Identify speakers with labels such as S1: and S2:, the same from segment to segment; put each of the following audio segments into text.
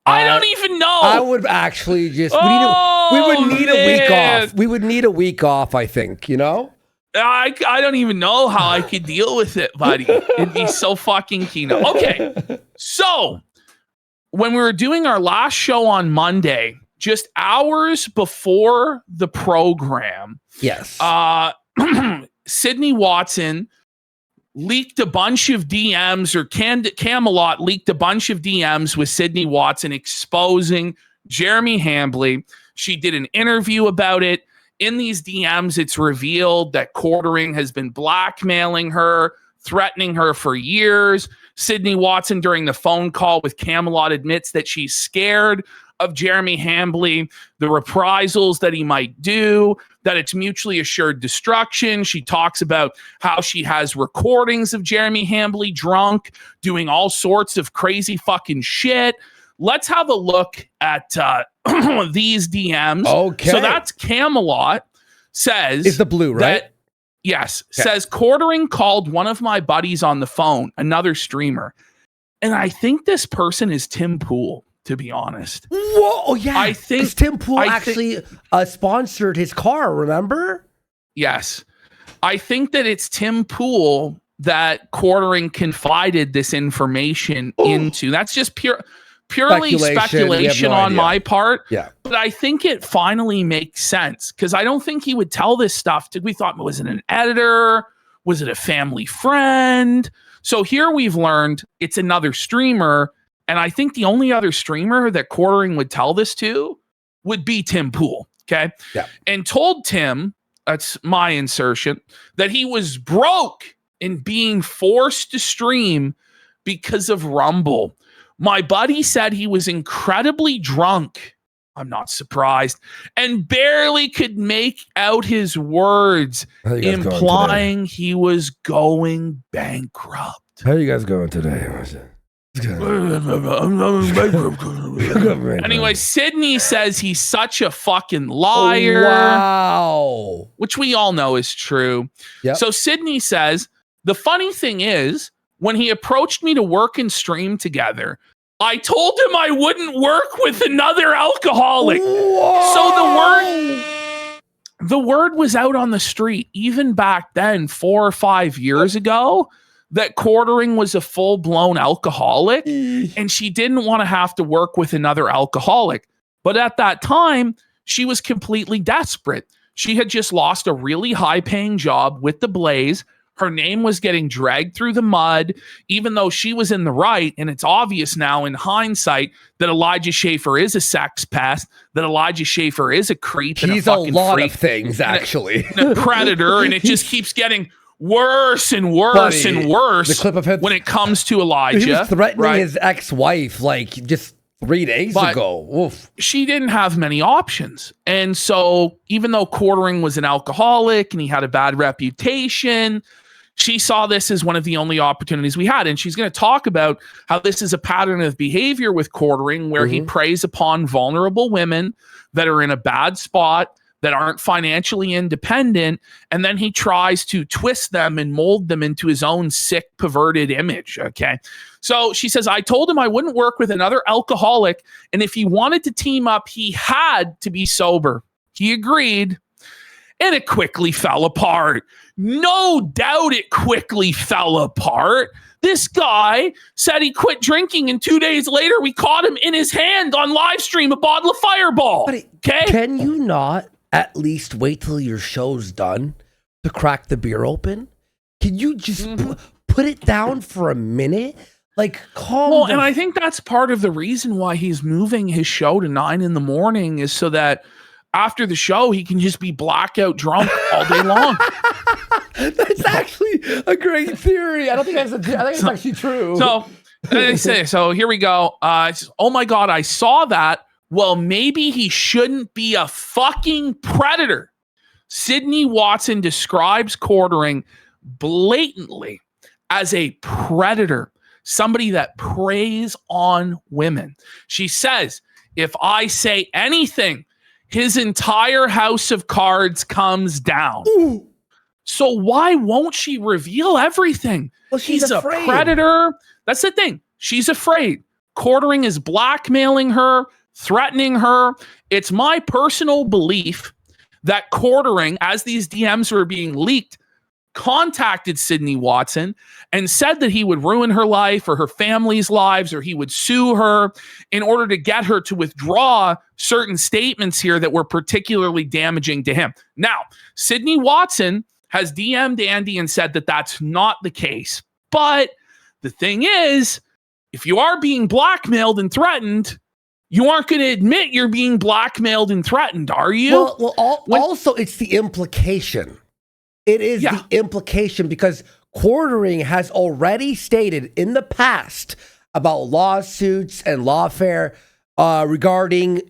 S1: I don't even know.
S2: I would actually just. We would need a week off. We would need a week off. I think. You know.
S1: I don't even know how I could deal with it, buddy. It'd be so fucking Kino. Okay, so when we were doing our last show on Monday, just hours before the program,
S2: yes,
S1: Sydney Watson leaked a bunch of DMs, or Camelot leaked a bunch of DMs with Sydney Watson exposing Jeremy Hambley. She did an interview about it. In these DMs, it's revealed that Quartering has been blackmailing her, threatening her for years. Sydney Watson, during the phone call with Camelot, admits that she's scared of Jeremy Hambley, the reprisals that he might do, that it's mutually assured destruction. She talks about how she has recordings of Jeremy Hambley drunk, doing all sorts of crazy fucking shit. Let's have a look at these DMs.
S2: Okay.
S1: So that's Camelot says.
S2: Is the blue, right?
S1: Yes. Okay. Says, Quartering called one of my buddies on the phone, another streamer. And I think this person is Tim Pool, to be honest.
S2: Whoa, oh, yeah.
S1: I think
S2: Tim Pool actually sponsored his car, remember?
S1: Yes. I think that it's Tim Pool that Quartering confided this information into. That's just purely speculation on my part.
S2: Yeah.
S1: But I think it finally makes sense, because I don't think he would tell this stuff. We thought, was it an editor? Was it a family friend? So here we've learned it's another streamer. And I think the only other streamer that Quartering would tell this to would be Tim Pool. Okay.
S2: Yeah.
S1: And told Tim, that's my insertion, that he was broke and being forced to stream because of Rumble. My buddy said he was incredibly drunk. I'm not surprised. And barely could make out his words, implying he was going bankrupt.
S2: How are you guys going today?
S1: Anyway, Sydney says he's such a fucking liar.
S2: Wow.
S1: Which we all know is true.
S2: Yep.
S1: So Sydney says, the funny thing is, when he approached me to work and stream together, I told him I wouldn't work with another alcoholic.
S2: Whoa.
S1: So the word was out on the street, even back then, 4 or 5 years ago, that Quartering was a full-blown alcoholic, and she didn't want to have to work with another alcoholic. But at that time, she was completely desperate. She had just lost a really high-paying job with the Blaze. Her name was getting dragged through the mud, even though she was in the right. And it's obvious now in hindsight that Elijah Schaefer is a sex pest, that Elijah Schaefer is a creep.
S2: He's
S1: and
S2: a lot of things, actually.
S1: And a predator. And it just keeps getting worse and worse and worse.
S2: The clip of him
S1: when it comes to Elijah.
S2: He was threatening his ex-wife like just 3 days ago. Oof.
S1: She didn't have many options. And so even though Quartering was an alcoholic and he had a bad reputation, she saw this as one of the only opportunities we had. And she's going to talk about how this is a pattern of behavior with Quartering, where he preys upon vulnerable women that are in a bad spot, that aren't financially independent, and then he tries to twist them and mold them into his own sick, perverted image. Okay. So she says, I told him I wouldn't work with another alcoholic, and if he wanted to team up, he had to be sober. He agreed, and it quickly fell apart. No doubt it quickly fell apart. This guy said he quit drinking, and 2 days later, we caught him in his hand on live stream, a bottle of Fireball. Okay?
S2: Can you not at least wait till your show's done to crack the beer open? Can you just put it down for a minute? Like, calm down.
S1: And I think that's part of the reason why he's moving his show to 9 a.m. is so that after the show, he can just be blackout drunk all day long.
S2: That's actually a great theory. I think it's actually true.
S1: So here we go. Oh my God, I saw that. Well, maybe he shouldn't be a fucking predator. Sydney Watson describes Quartering blatantly as a predator, somebody that preys on women. She says, if I say anything, his entire house of cards comes down.
S2: Ooh.
S1: So why won't she reveal everything?
S2: Well, she's
S1: He's
S2: afraid.
S1: a predator. That's the thing. She's afraid. Quartering is blackmailing her, threatening her. It's my personal belief that Quartering, as these DMs were being leaked, contacted Sydney Watson and said that he would ruin her life or her family's lives, or he would sue her in order to get her to withdraw certain statements here that were particularly damaging to him. Now, Sydney Watson has DM'd Andy and said that that's not the case. But the thing is, if you are being blackmailed and threatened, you aren't going to admit you're being blackmailed and threatened, are you?
S2: Also, it's the implication. It is the implication, because Quartering has already stated in the past about lawsuits and lawfare regarding,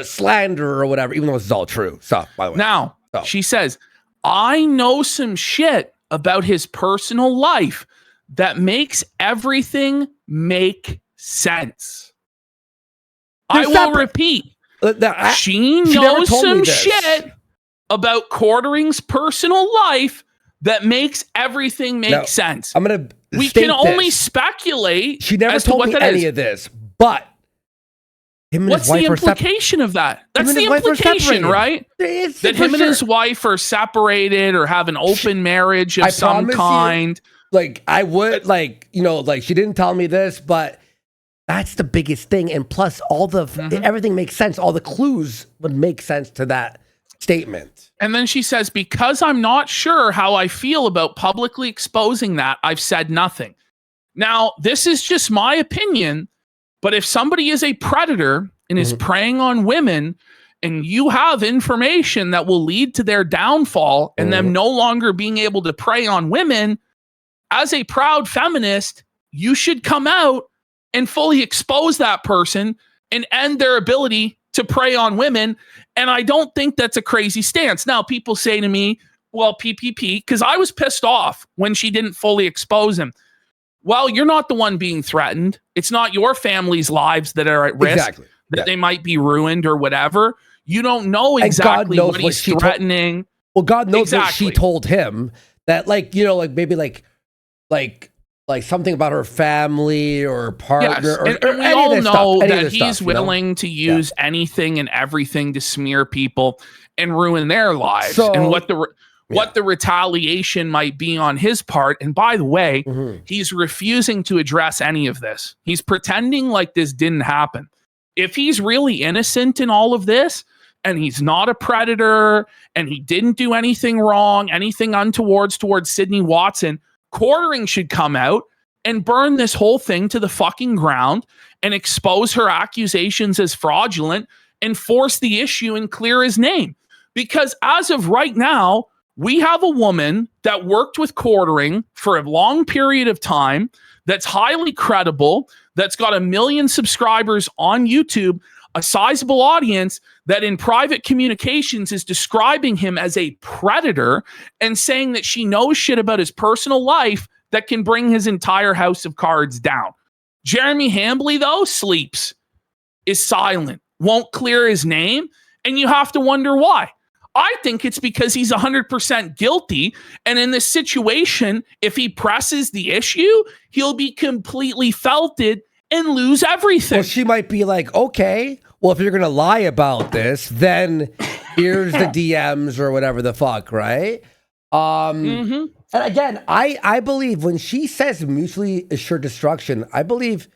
S2: slander or whatever, even though this is all true stuff, by the way.
S1: Now, she says, I know some shit about his personal life that makes everything make sense. I will repeat. She knows some shit about Quartering's personal life that makes everything make sense.
S2: We
S1: can only speculate.
S2: She never told me any of this, but
S1: what's the implication of that? That's the implication, right? That him and his wife are separated or have an open marriage of some kind.
S2: I would, she didn't tell me this, but that's the biggest thing. And plus, everything makes sense. All the clues would make sense to that statement.
S1: And then she says, because I'm not sure how I feel about publicly exposing that, I've said nothing. Now, this is just my opinion, but if somebody is a predator and is preying on women, and you have information that will lead to their downfall and them no longer being able to prey on women, as a proud feminist, you should come out and fully expose that person and end their ability to prey on women. And I don't think that's a crazy stance. Now, people say to me, well, PPP, because I was pissed off when she didn't fully expose him. Well, you're not the one being threatened. It's not your family's lives that are at risk, that they might be ruined or whatever. You don't know exactly what he's threatening.
S2: God knows what she told him, that like something about her family or partner.
S1: Yes. And we all know that he's willing to use anything and everything to smear people and ruin their lives, and what the retaliation might be on his part. And by the way, he's refusing to address any of this. He's pretending like this didn't happen. If he's really innocent in all of this, and he's not a predator, and he didn't do anything wrong, anything untowards towards Sydney Watson, Quartering should come out and burn this whole thing to the fucking ground and expose her accusations as fraudulent and force the issue and clear his name. Because as of right now, we have a woman that worked with Quartering for a long period of time, that's highly credible, that's got 1 million subscribers on YouTube, a sizable audience, that in private communications is describing him as a predator and saying that she knows shit about his personal life that can bring his entire house of cards down. Jeremy Hambley, though, sleeps, is silent, won't clear his name, and you have to wonder why. I think it's because he's 100% guilty, and in this situation, if he presses the issue, he'll be completely felted and lose everything.
S2: Well, she might be like, okay, well, if you're going to lie about this, then here's the DMs or whatever the fuck, right? And again, I believe when she says mutually assured destruction, I believe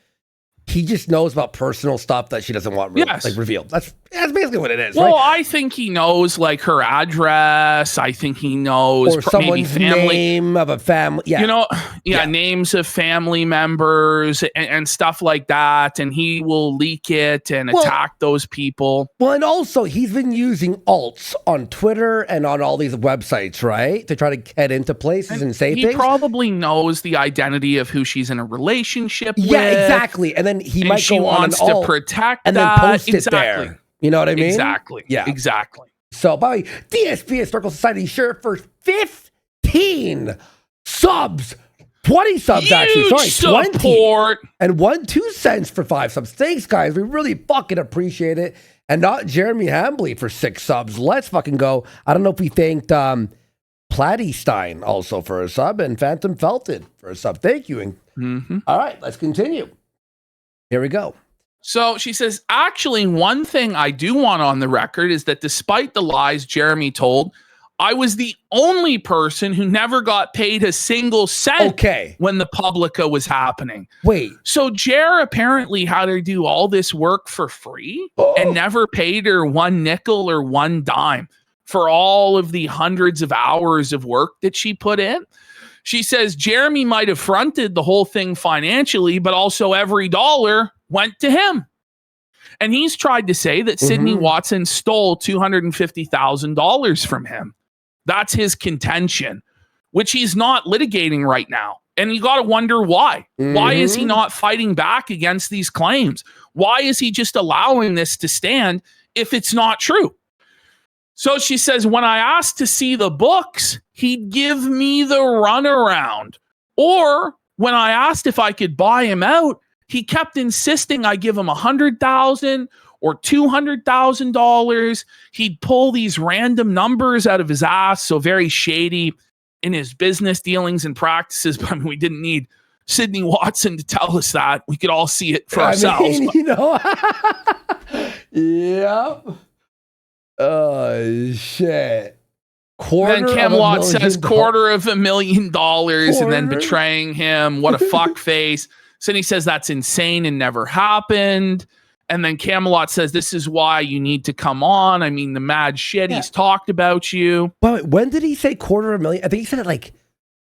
S2: he just knows about personal stuff that she doesn't want revealed. That's basically what it is.
S1: Well,
S2: right?
S1: I think he knows like her address. I think he knows
S2: or someone's name of a family. Yeah.
S1: Names of family members and stuff like that. And he will leak it and attack those people.
S2: Well, and also he's been using alts on Twitter and on all these websites, right? To try to get into places and say things.
S1: He probably knows the identity of who she's in a relationship with.
S2: Yeah, exactly. And then he might go on
S1: wants to protect
S2: and
S1: that.
S2: then post it there. You know what I mean?
S1: Exactly.
S2: Yeah.
S1: Exactly.
S2: So, by the way, DSP Historical Society shirt for 15 subs. 20 subs, actually. Sorry, 20. And 2 cents for 5 subs. Thanks, guys. We really fucking appreciate it. And not Jeremy Hambley for 6 subs. Let's fucking go. I don't know if we thanked Platty Stein also for a sub and Phantom Felted for a sub. Thank you. All right, let's continue. Here we go.
S1: So she says, actually, one thing I do want on the record is that despite the lies Jeremy told, I was the only person who never got paid a single cent when the Publica was happening.
S2: Wait.
S1: So Jer apparently had her do all this work for free and never paid her one nickel or one dime for all of the hundreds of hours of work that she put in. She says Jeremy might have fronted the whole thing financially, but also every dollar went to him. And he's tried to say that Sydney Watson stole $250,000 from him. That's his contention, which he's not litigating right now. And you got to wonder why. Why is he not fighting back against these claims? Why is he just allowing this to stand if it's not true? So she says, when I asked to see the books, he'd give me the runaround. Or when I asked if I could buy him out, he kept insisting I give him $100,000 or $200,000. He'd pull these random numbers out of his ass. So very shady in his business dealings and practices. But I mean, we didn't need Sydney Watson to tell us that. We could all see it for ourselves.
S2: You know, yeah. Oh, shit.
S1: Then Camelot says $250,000 and then betraying him. What a fuckface. Sydney says that's insane and never happened. And then Camelot says, this is why you need to come on. I mean, the mad shit. He's talked about you.
S2: But when did he say $250,000? I think he said it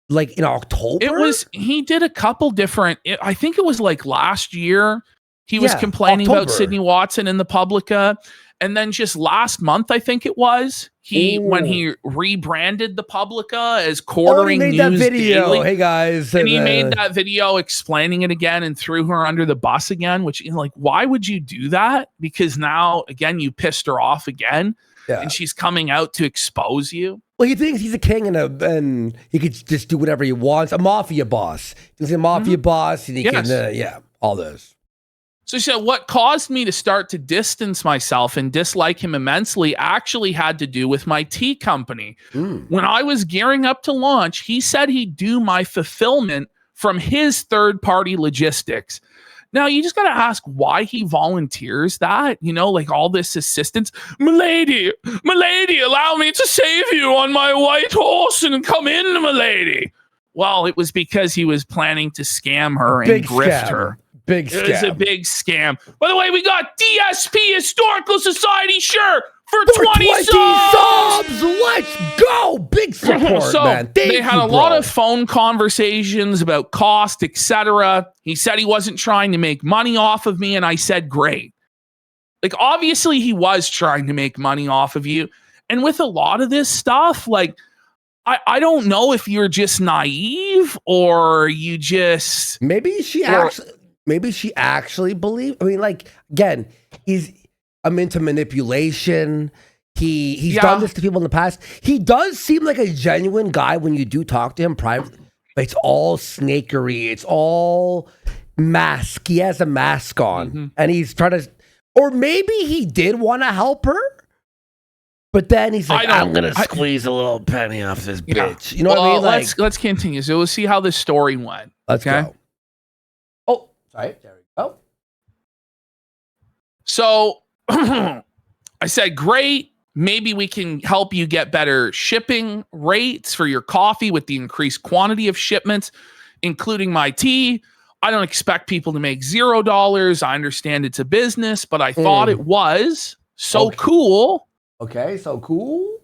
S2: like in October.
S1: He did a couple different, I think it was like last year. He was complaining about Sydney Watson in the Publica. And then just last month, I think it was, when he rebranded the Publica as Quartering News
S2: that video.
S1: Daily.
S2: Hey guys.
S1: And he made that video explaining it again and threw her under the bus again, which, you know, like, why would you do that? Because now, again, you pissed her off again and she's coming out to expose you.
S2: Well, he thinks he's a king and he could just do whatever he wants. A mafia boss. He's a mafia boss and he can, all this.
S1: So she said, what caused me to start to distance myself and dislike him immensely actually had to do with my tea company. When I was gearing up to launch, he said he'd do my fulfillment from his third-party logistics. Now, you just got to ask why he volunteers that, you know, like all this assistance. Milady, allow me to save you on my white horse and come in, milady. Well, it was because he was planning to scam her and grift her.
S2: Big scam.
S1: It was a big scam. By the way, we got DSP Historical Society shirt for 20 subs.
S2: Let's go. Big support, man.
S1: They had a lot of phone conversations about cost, etc. He said he wasn't trying to make money off of me, and I said, great. Like, obviously, he was trying to make money off of you. And with a lot of this stuff, like, I don't know if you're just naive or you just...
S2: Maybe she actually believed. I mean, like, again, I'm into manipulation. He's done this to people in the past. He does seem like a genuine guy when you do talk to him privately. But it's all snakery. It's all mask. He has a mask on. And he's trying to... Or maybe he did want to help her. But then he's like, I'm going to squeeze a little penny off this bitch. You know what I mean? Like,
S1: let's continue. So we'll see how this story went.
S2: Let's go. Right, there we go.
S1: So I said, great. Maybe we can help you get better shipping rates for your coffee with the increased quantity of shipments, including my tea. I don't expect people to make $0. I understand it's a business, but I thought it was so cool.
S2: Okay, so cool.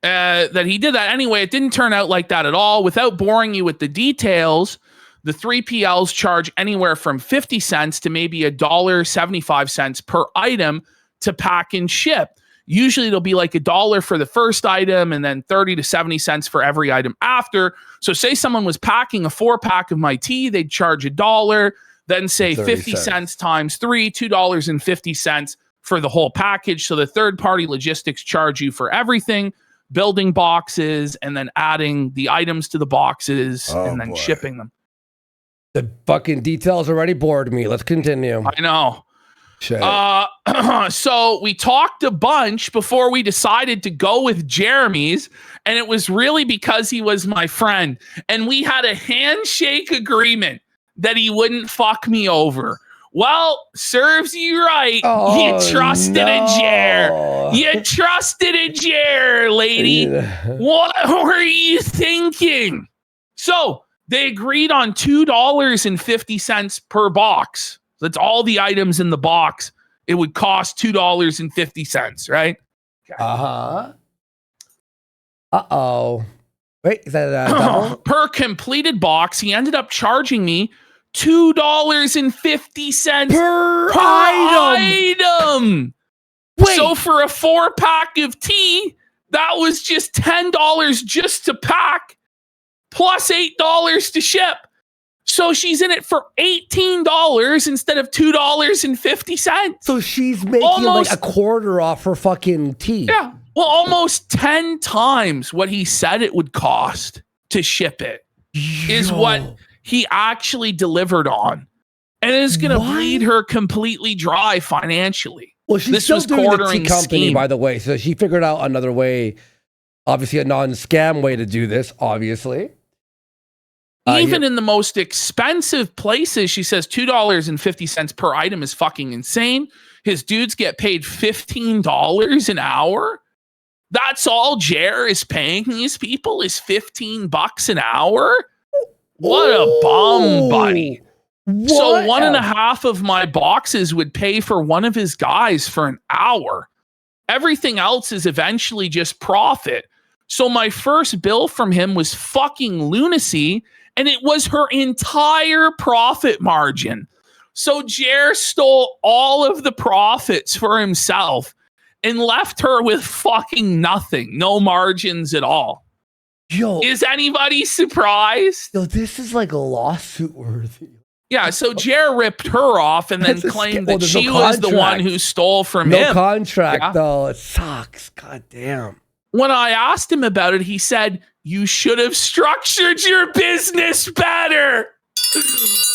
S1: That he did that. Anyway, it didn't turn out like that at all. Without boring you with the details, the 3PLs charge anywhere from 50 cents to maybe $1.75 per item to pack and ship. Usually it'll be like $1 for the first item and then 30 to 70 cents for every item after. So say someone was packing a 4-pack of my tea, they'd charge $1, then say 50 cents times 3, $2.50 for the whole package. So the third-party logistics charge you for everything, building boxes and then adding the items to the boxes and then shipping them.
S2: The fucking details already bored me. Let's continue.
S1: I know. So we talked a bunch before we decided to go with Jeremy's, and it was really because he was my friend. And we had a handshake agreement that he wouldn't fuck me over. Well, serves you right. You trusted a Jer. You trusted a Jer, lady. What were you thinking? So they agreed on $2.50 per box. That's all the items in the box. It would cost $2.50, right?
S2: Uh-huh. Uh-oh. Wait, is that a double?
S1: Per completed box, he ended up charging me $2.50 per item. Wait. So for a 4-pack of tea, that was just $10 just to pack, plus $8 to ship. So she's in it for $18 instead of $2.50.
S2: So she's making almost, like a quarter off her fucking tea.
S1: Yeah. Well, almost 10 times what he said it would cost to ship it is what he actually delivered on. And it's going to bleed her completely dry financially.
S2: Well, she's still doing the tea company, by the way. So she figured out another way, obviously a non-scam way to do this, obviously.
S1: Even in the most expensive places, she says $2.50 per item is fucking insane. His dudes get paid $15 an hour. That's all Jer is paying these people is $15 an hour. What a bum, buddy. So 1.5 of my boxes would pay for one of his guys for an hour. Everything else is eventually just profit. So my first bill from him was fucking lunacy, and it was her entire profit margin. So Jer stole all of the profits for himself and left her with fucking nothing. No margins at all. Yo, is anybody surprised?
S2: Yo, this is like a lawsuit worthy.
S1: Yeah, so Jer ripped her off and then claimed that she was the one who stole from him.
S2: No contract, though. It sucks. God damn.
S1: When I asked him about it, he said, you should have structured your business better.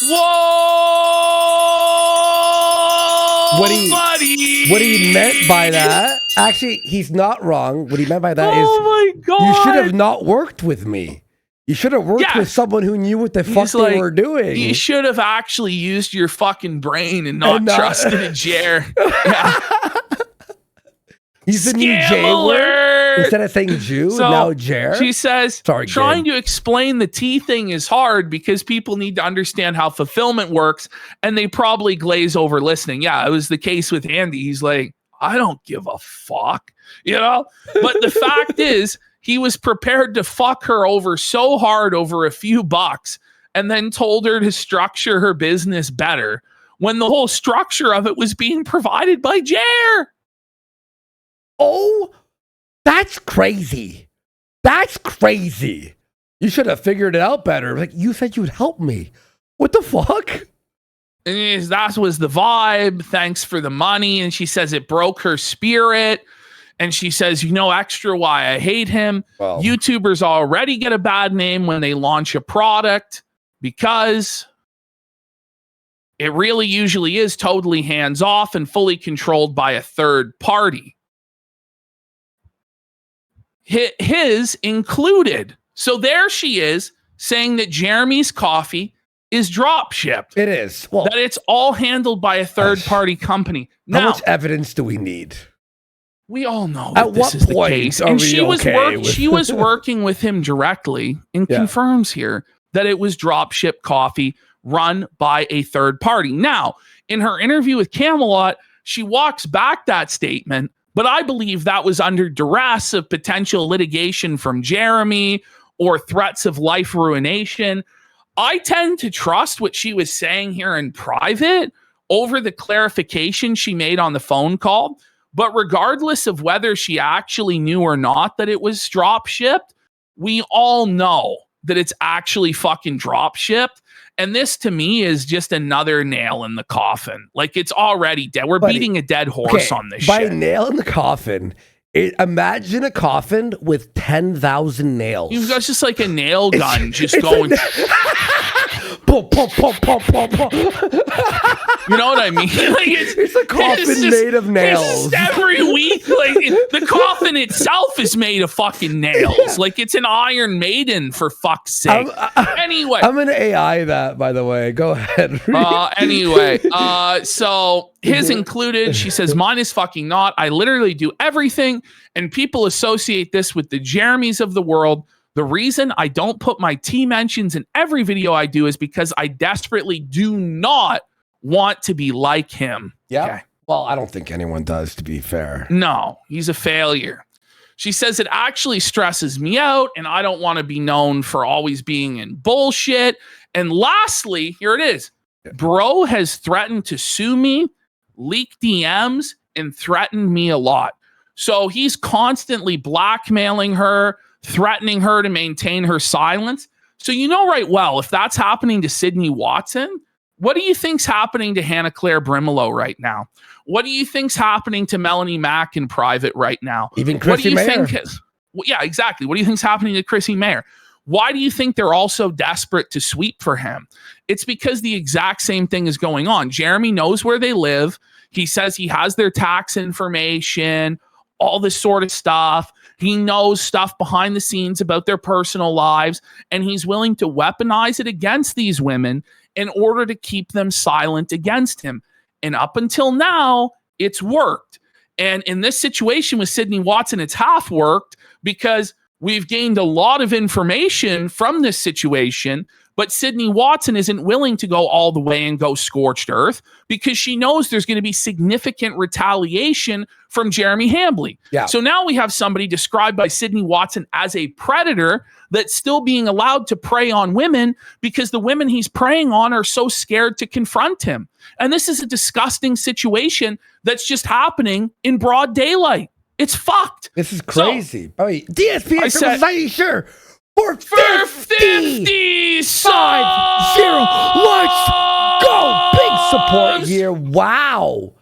S1: Whoa, buddy.
S2: What he meant by that, actually, he's not wrong. What he meant by that is,
S1: my God,
S2: you should have not worked with me. You should have worked with someone who knew what the fuck they were doing.
S1: You should have actually used your fucking brain and not trusted a Jer. Yeah.
S2: He's the new J word. Instead of saying Jew, now Jer.
S1: She says, trying to explain the tea thing is hard because people need to understand how fulfillment works, and they probably glaze over listening. Yeah, it was the case with Andy. He's like, I don't give a fuck, you know? But the fact is, he was prepared to fuck her over so hard over a few bucks and then told her to structure her business better when the whole structure of it was being provided by Jer.
S2: Oh, that's crazy. That's crazy. You should have figured it out better. Like, you said you would help me. What the fuck?
S1: And that was the vibe. Thanks for the money. And she says it broke her spirit. And she says, you know, extra why I hate him. Well, YouTubers already get a bad name when they launch a product because it really usually is totally hands off and fully controlled by a third party. His included. So there she is saying that Jeremy's coffee is drop shipped.
S2: It is. Well,
S1: that it's all handled by a third party company. Now,
S2: how much evidence do we need?
S1: We all know that this is the case. And she was working with him directly and confirms here that it was drop ship coffee run by a third party. Now, in her interview with Camelot, she walks back that statement, but I believe that was under duress of potential litigation from Jeremy or threats of life ruination. I tend to trust what she was saying here in private over the clarification she made on the phone call. But regardless of whether she actually knew or not that it was drop shipped, we all know that it's actually fucking drop shipped. And this to me is just another nail in the coffin. Like, it's already dead. We're beating a dead horse on this shit.
S2: By nail in the coffin, imagine a coffin with 10,000 nails.
S1: You've got just like a nail gun just going. You know what I mean? Like
S2: it's a coffin made of nails.
S1: Every week, like the coffin itself is made of fucking nails. Yeah. Like it's an Iron Maiden, for fuck's sake. Anyway,
S2: I'm gonna AI that, by the way. Go ahead.
S1: Anyway, so his included. She says mine is fucking not. I literally do everything, and people associate this with the Jeremys of the world. The reason I don't put my T mentions in every video I do is because I desperately do not want to be like him.
S2: Yeah. Okay. Well, I don't think anyone does, to be fair.
S1: No, he's a failure. She says it actually stresses me out, and I don't want to be known for always being in bullshit. And lastly, here it is. Bro has threatened to sue me, leak DMs, and threatened me a lot. So he's constantly blackmailing her, threatening her to maintain her silence. So you know right well, if that's happening to Sydney Watson, what do you think's happening to Hannah Claire Brimelow right now? What do you think's happening to Melanie Mack in private right now?
S2: Even Chrissy Mayer.
S1: Yeah, exactly. What do you think's happening to Chrissy Mayer? Why do you think they're all so desperate to sweep for him? It's because the exact same thing is going on. Jeremy knows where they live. He says he has their tax information, all this sort of stuff. He knows stuff behind the scenes about their personal lives, and he's willing to weaponize it against these women in order to keep them silent against him. And up until now, it's worked. And in this situation with Sydney Watson, it's half worked because we've gained a lot of information from this situation, but Sydney Watson isn't willing to go all the way and go scorched earth because she knows there's going to be significant retaliation from Jeremy Hambley.
S2: Yeah.
S1: So now we have somebody described by Sydney Watson as a predator that's still being allowed to prey on women because the women he's preying on are so scared to confront him. And this is a disgusting situation that's just happening in broad daylight. It's fucked.
S2: This is crazy. So, DSP Society, sure. For 50 5-0. Let's go. Big support here. Wow.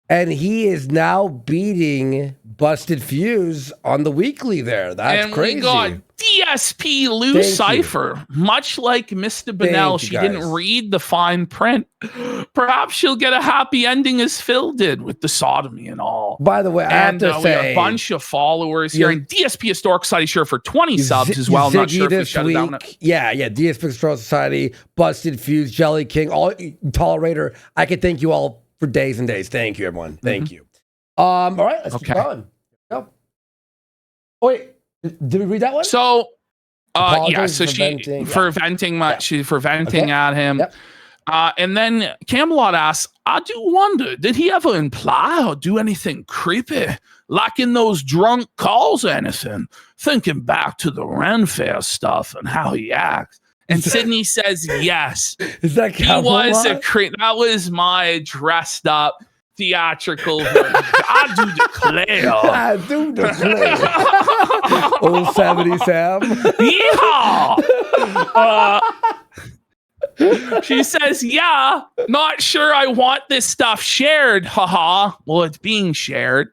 S2: And he is now beating Busted Fuse on the weekly there. That's crazy. And we got
S1: DSP Lou Cypher. Much like Mr. Bonnell, she didn't read the fine print. Perhaps she'll get a happy ending as Phil did with the sodomy and all.
S2: By the way, I have to say,
S1: we have a bunch of followers here. And DSP Historical Society sure for 20 subs as well. I'm not sure if we shut it down.
S2: Yeah, DSP Historical Society, Busted Fuse, Jelly King, all Tolerator. I can thank you all for days and days. Thank you, everyone. Thank you. All right, let's keep going. Go. Oh, wait. Did we read that one?
S1: So, yeah. So for venting at him. Yep. And then Camelot asks, I do wonder, did he ever imply or do anything creepy? Like in those drunk calls or anything? Thinking back to the Ren Fair stuff and how he acts. And Sydney says yes.
S2: Is that
S1: he was a creep? That was my dressed up theatrical version. I do declare.
S2: I do declare. Old 70 Sam.
S1: Yeah. She says, yeah, not sure I want this stuff shared. Haha. Well, it's being shared.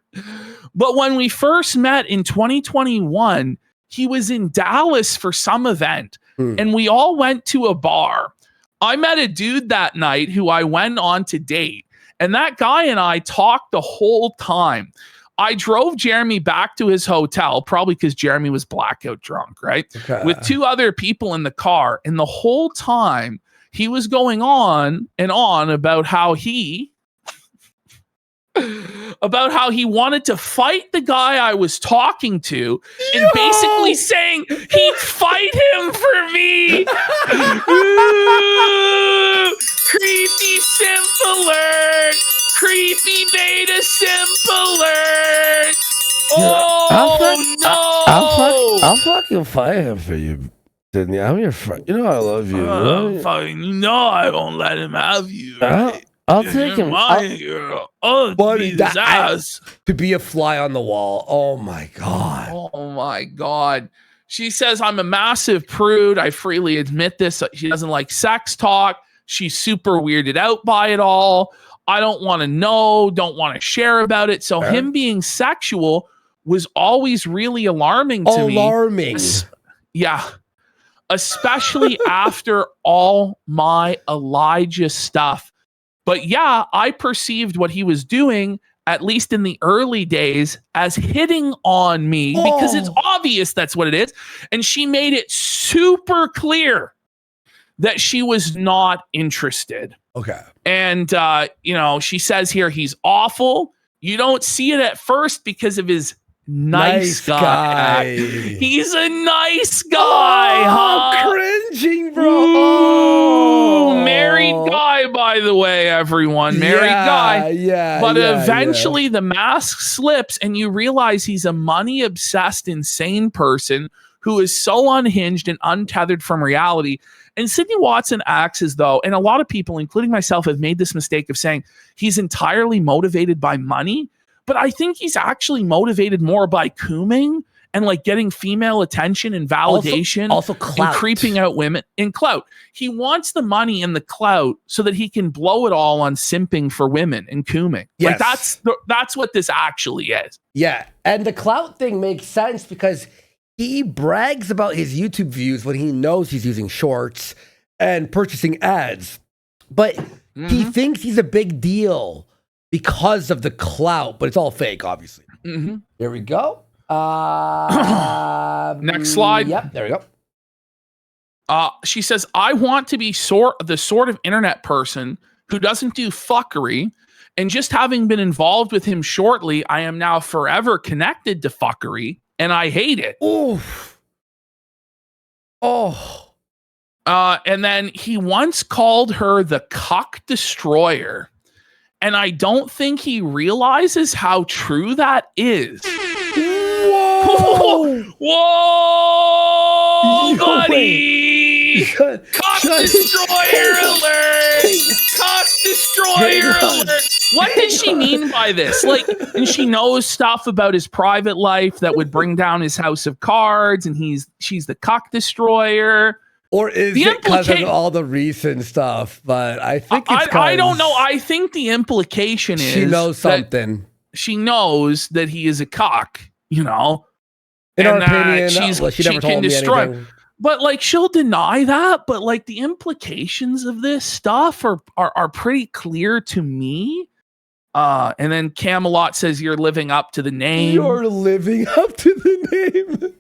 S1: But when we first met in 2021, he was in Dallas for some event. And we all went to a bar. I met a dude that night who I went on to date. And that guy and I talked the whole time. I drove Jeremy back to his hotel, probably because Jeremy was blackout drunk, right? Okay. With two other people in the car. And the whole time he was going on and on about how he wanted to fight the guy I was talking to and basically saying he'd fight him for me. Ooh, creepy simp alert. Creepy beta simp alert. Oh, no.
S2: I'll fucking fight him for you, Sydney. I'm your friend. You know I love you.
S1: You know I won't let him have you. Right?
S2: I'll take him.
S1: Buddy,
S2: to be a fly on the wall. Oh my God.
S1: Oh my God. She says, I'm a massive prude. I freely admit this. She doesn't like sex talk. She's super weirded out by it all. I don't want to know, don't want to share about it. So him being sexual was always really alarming to me.
S2: Alarming.
S1: Yeah. especially after all my Elijah stuff. But yeah, I perceived what he was doing, at least in the early days, as hitting on me because it's obvious that's what it is. And she made it super clear that she was not interested.
S2: Okay.
S1: And, she says here he's awful. You don't see it at first because of his nice guy. He's a nice guy, huh?
S2: Cringing, bro.
S1: Ooh, married guy, by the way, everyone. Married guy.
S2: Yeah.
S1: But eventually the mask slips and you realize he's a money-obsessed, insane person who is so unhinged and untethered from reality. And Sydney Watson acts as though, and a lot of people, including myself, have made this mistake of saying he's entirely motivated by money. But I think he's actually motivated more by cooming and like getting female attention and validation.
S2: Also clout.
S1: And creeping out women in clout. He wants the money and the clout so that he can blow it all on simping for women and cooming.
S2: Yes.
S1: Like that's what this actually is.
S2: Yeah. And the clout thing makes sense because he brags about his YouTube views when he knows he's using shorts and purchasing ads. But he thinks he's a big deal because of the clout, but it's all fake, obviously. There we go.
S1: Next slide.
S2: Yep, there we go.
S1: She says, I want to be the sort of internet person who doesn't do fuckery. And just having been involved with him shortly, I am now forever connected to fuckery. And I hate it.
S2: Oof. Oh.
S1: And then he once called her the cuck destroyer. And I don't think he realizes how true that is.
S2: Whoa!
S1: Whoa, buddy! Cock destroyer alert! Cock destroyer alert! What did she mean by this? Like, and she knows stuff about his private life that would bring down his house of cards, and she's the cock destroyer.
S2: Or is it because of all the recent stuff? But I think it's
S1: I don't know. I think the implication is
S2: she knows something.
S1: She knows that he is a cock,
S2: In her opinion, she never told me anything.
S1: But like she'll deny that, but like the implications of this stuff are pretty clear to me. And then Camelot says you're living up to the name.
S2: You're living up to the name.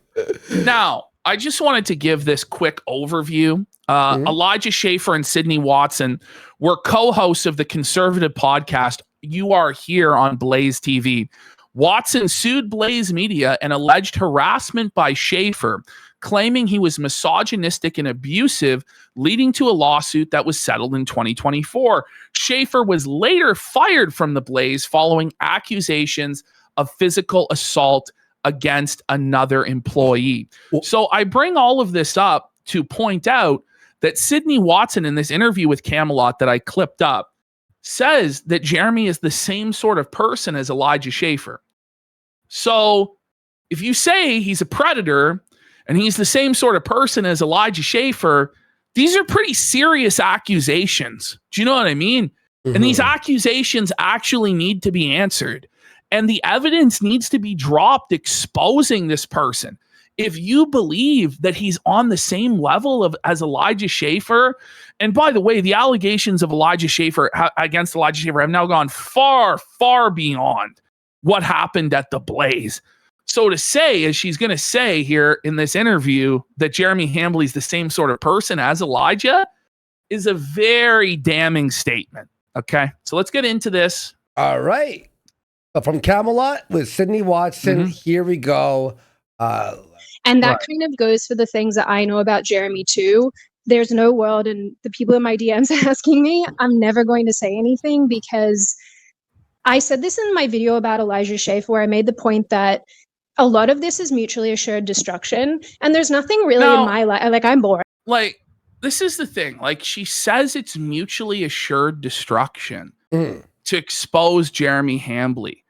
S1: Now, I just wanted to give this quick overview. Elijah Schaffer and Sydney Watson were co-hosts of the conservative podcast You Are Here on Blaze TV. Watson sued Blaze Media and alleged harassment by Schaffer, claiming he was misogynistic and abusive, leading to a lawsuit that was settled in 2024. Schaffer was later fired from the Blaze following accusations of physical assault against another employee. So I bring all of this up to point out that Sydney Watson, in this interview with Camelot that I clipped up, says that Jeremy is the same sort of person as Elijah Schaffer. So if you say he's a predator and he's the same sort of person as Elijah Schaffer, these are pretty serious accusations. Do you know what I mean? And these accusations actually need to be answered. And the evidence needs to be dropped exposing this person. If you believe that he's on the same level as Elijah Schaffer, and by the way, the allegations of Elijah Schaffer against Elijah Schaffer have now gone far, far beyond what happened at the Blaze. So to say, as she's going to say here in this interview, that Jeremy Hambley's the same sort of person as Elijah is a very damning statement. Okay, so let's get into this.
S2: All right. From Camelot with Sydney Watson, here we go.
S3: And that kind of goes for the things that I know about Jeremy too. There's no world, and the people in my DMs asking me, I'm never going to say anything because I said this in my video about Elijah Schaffer, where I made the point that a lot of this is mutually assured destruction, and there's nothing really in my life. Like, I'm bored.
S1: Like, this is the thing. Like, she says it's mutually assured destruction to expose Jeremy Hambley.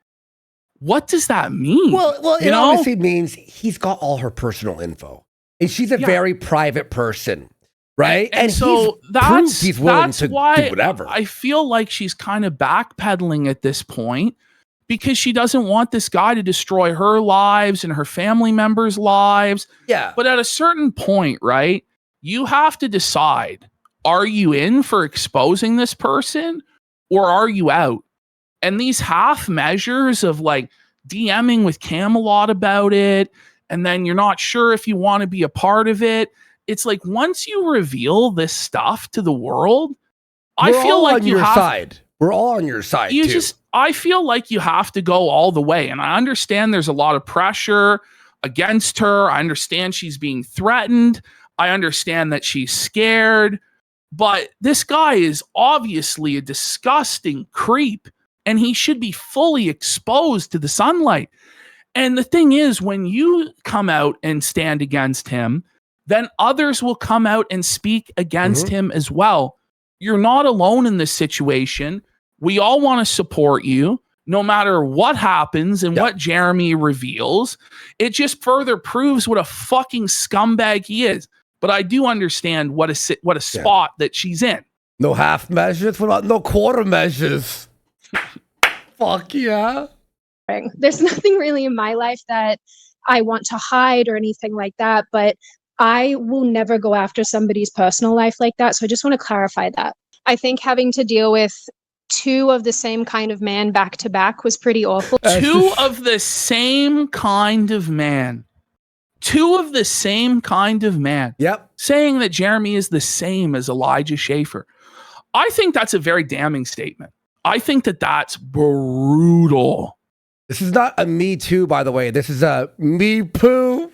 S1: What does that mean?
S2: Well, it honestly means he's got all her personal info, and she's a very private person, right?
S1: And so he's willing to do
S2: whatever.
S1: I feel like she's kind of backpedaling at this point because she doesn't want this guy to destroy her lives and her family members' lives.
S2: Yeah.
S1: But at a certain point, right? you have to decide, are you in for exposing this person or are you out? And these half measures of like DMing with Camelot about it, and then you're not sure if you want to be a part of it. It's like once you reveal this stuff to the world, I feel like you have
S2: side. We're all on your side.
S1: I feel like you have to go all the way. And I understand there's a lot of pressure against her. I understand she's being threatened. I understand that she's scared. But this guy is obviously a disgusting creep, and he should be fully exposed to the sunlight. And the thing is, when you come out and stand against him, then others will come out and speak against him as well. You're not alone in this situation. We all want to support you, no matter what happens and what Jeremy reveals. It just further proves what a fucking scumbag he is. But I do understand what a spot that she's in.
S2: No half measures, no quarter measures. Fuck yeah.
S3: There's nothing really in my life that I want to hide or anything like that, but I will never go after somebody's personal life like that. So I just want to clarify that. I think having to deal with two of the same kind of man back to back was pretty awful.
S1: Two of the same kind of man. Two of the same kind of man.
S2: Yep.
S1: Saying that Jeremy is the same as Elijah Schaefer. I think that's a very damning statement. I think that that's brutal.
S2: This is not a me too, by the way. This is a me poo.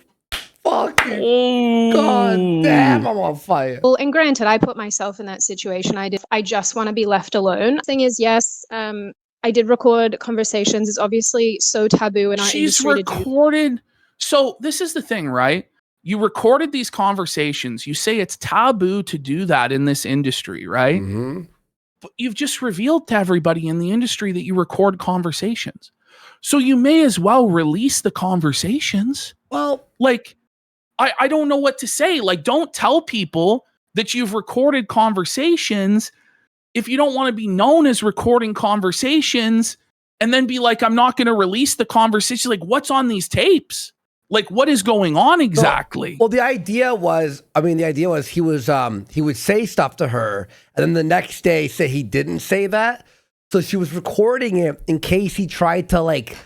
S2: Fucking God damn, I'm on fire.
S3: Well, and granted, I put myself in that situation. I just want to be left alone. Thing is, yes, I did record conversations. It's obviously so taboo in our industry.
S1: She's recorded. So this is the thing, right? You recorded these conversations. You say it's taboo to do that in this industry, right? But you've just revealed to everybody in the industry that you record conversations. So you may as well release the conversations.
S2: Well,
S1: like, I don't know what to say. Like, don't tell people that you've recorded conversations if you don't want to be known as recording conversations, and then be like, I'm not going to release the conversation. Like, what's on these tapes? Like, what is going on exactly?
S2: Well, the idea was he would say stuff to her, and then the next day say he didn't say that. So she was recording it in case he tried to like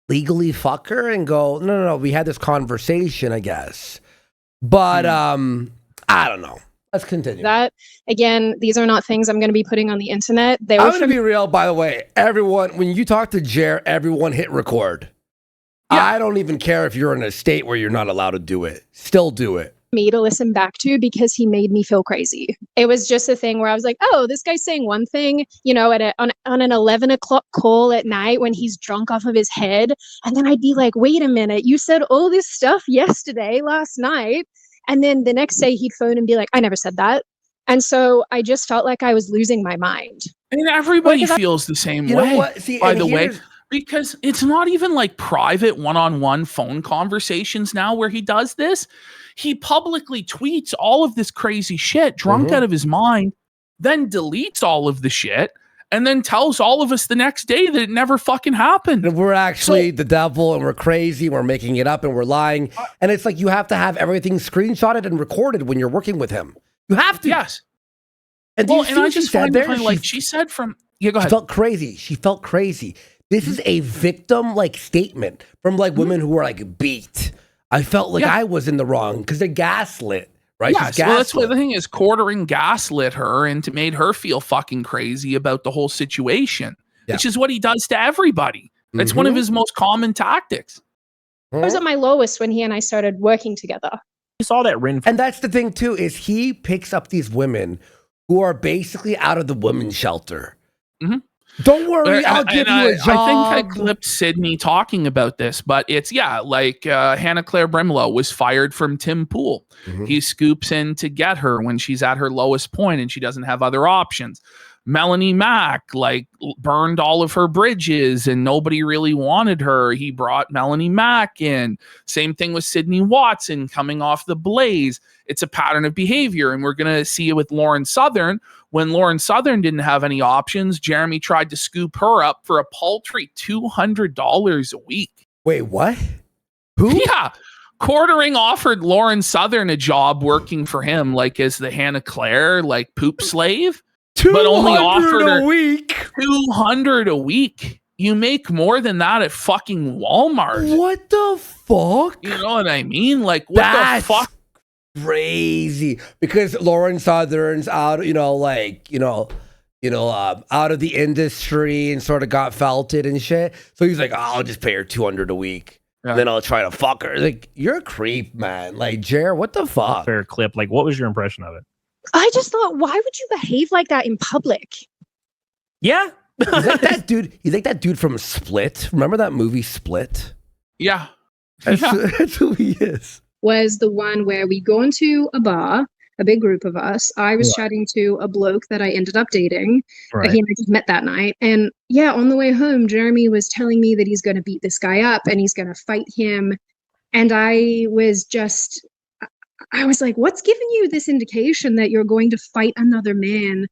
S2: legally fuck her and go, no, we had this conversation, I guess. But I don't know. Let's continue.
S3: That, again, these are not things I'm going to be putting on the internet.
S2: I'm going to be real, by the way. Everyone, when you talk to Jer, everyone hit record. Yeah. I don't even care if you're in a state where you're not allowed to do it. Still do it.
S3: Me to listen back to because he made me feel crazy. It was just a thing where I was like, oh, this guy's saying one thing, on an 11 o'clock call at night when he's drunk off of his head. And then I'd be like, wait a minute, you said all this stuff last night. And then the next day he'd phone and be like, I never said that. And so I just felt like I was losing my mind.
S1: And everybody feels the same way, by the way. Because it's not even like private one-on-one phone conversations now where he does this. He publicly tweets all of this crazy shit, drunk out of his mind, then deletes all of the shit, and then tells all of us the next day that it never fucking happened.
S2: And we're actually the devil, and we're crazy, we're making it up, and we're lying. And it's like you have to have everything screenshotted and recorded when you're working with him. You have to.
S1: Yes.
S2: And I just find it funny,
S1: like she said from... Yeah, go ahead.
S2: She felt crazy. This is a victim statement from women who were beat. I felt like I was in the wrong because they're gaslit, right?
S1: Yes, well, that's what the thing is. Quartering gaslit her and made her feel fucking crazy about the whole situation, which is what he does to everybody. That's one of his most common tactics.
S3: I was at my lowest when he and I started working together.
S4: You saw that Rin.
S2: And that's the thing too, is he picks up these women who are basically out of the women's shelter. Don't worry, I'll give you a job.
S1: I think I clipped Sydney talking about this, but it's, Hannah Claire Brimlow was fired from Tim Pool. He scoops in to get her when she's at her lowest point and she doesn't have other options. Melanie Mack, burned all of her bridges and nobody really wanted her. He brought Melanie Mack in. Same thing with Sydney Watson coming off the Blaze. It's a pattern of behavior, and we're going to see it with Lauren Southern. When Lauren Southern didn't have any options, Jeremy tried to scoop her up for a paltry $200 a week.
S2: Wait, what? Who?
S1: Yeah. Quartering offered Lauren Southern a job working for him, like as the Hannah Claire, like poop slave, but only offered her
S2: a week.
S1: 200 a week. You make more than that at fucking Walmart.
S2: What the fuck?
S1: You know what I mean? Like, what the fuck?
S2: Crazy. Because Lauren Southern's out, out of the industry and sort of got felted and shit. So he's like, I'll just pay her 200 a week. Yeah. And then I'll try to fuck her. Like, you're a creep, man. Like, Jer, what the fuck?
S4: Fair clip. Like, what was your impression of it?
S3: I just thought, why would you behave like that in public?
S4: Yeah.
S2: He's like that dude. He's like that dude from Split. Remember that movie Split?
S1: Yeah.
S2: That's who he is.
S3: Was the one where we go into a bar, a big group of us. I was chatting to a bloke that I ended up dating. Right. He and I just met that night. And yeah, on the way home, Jeremy was telling me that he's going to beat this guy up and he's going to fight him. And I was like, what's giving you this indication that you're going to fight another man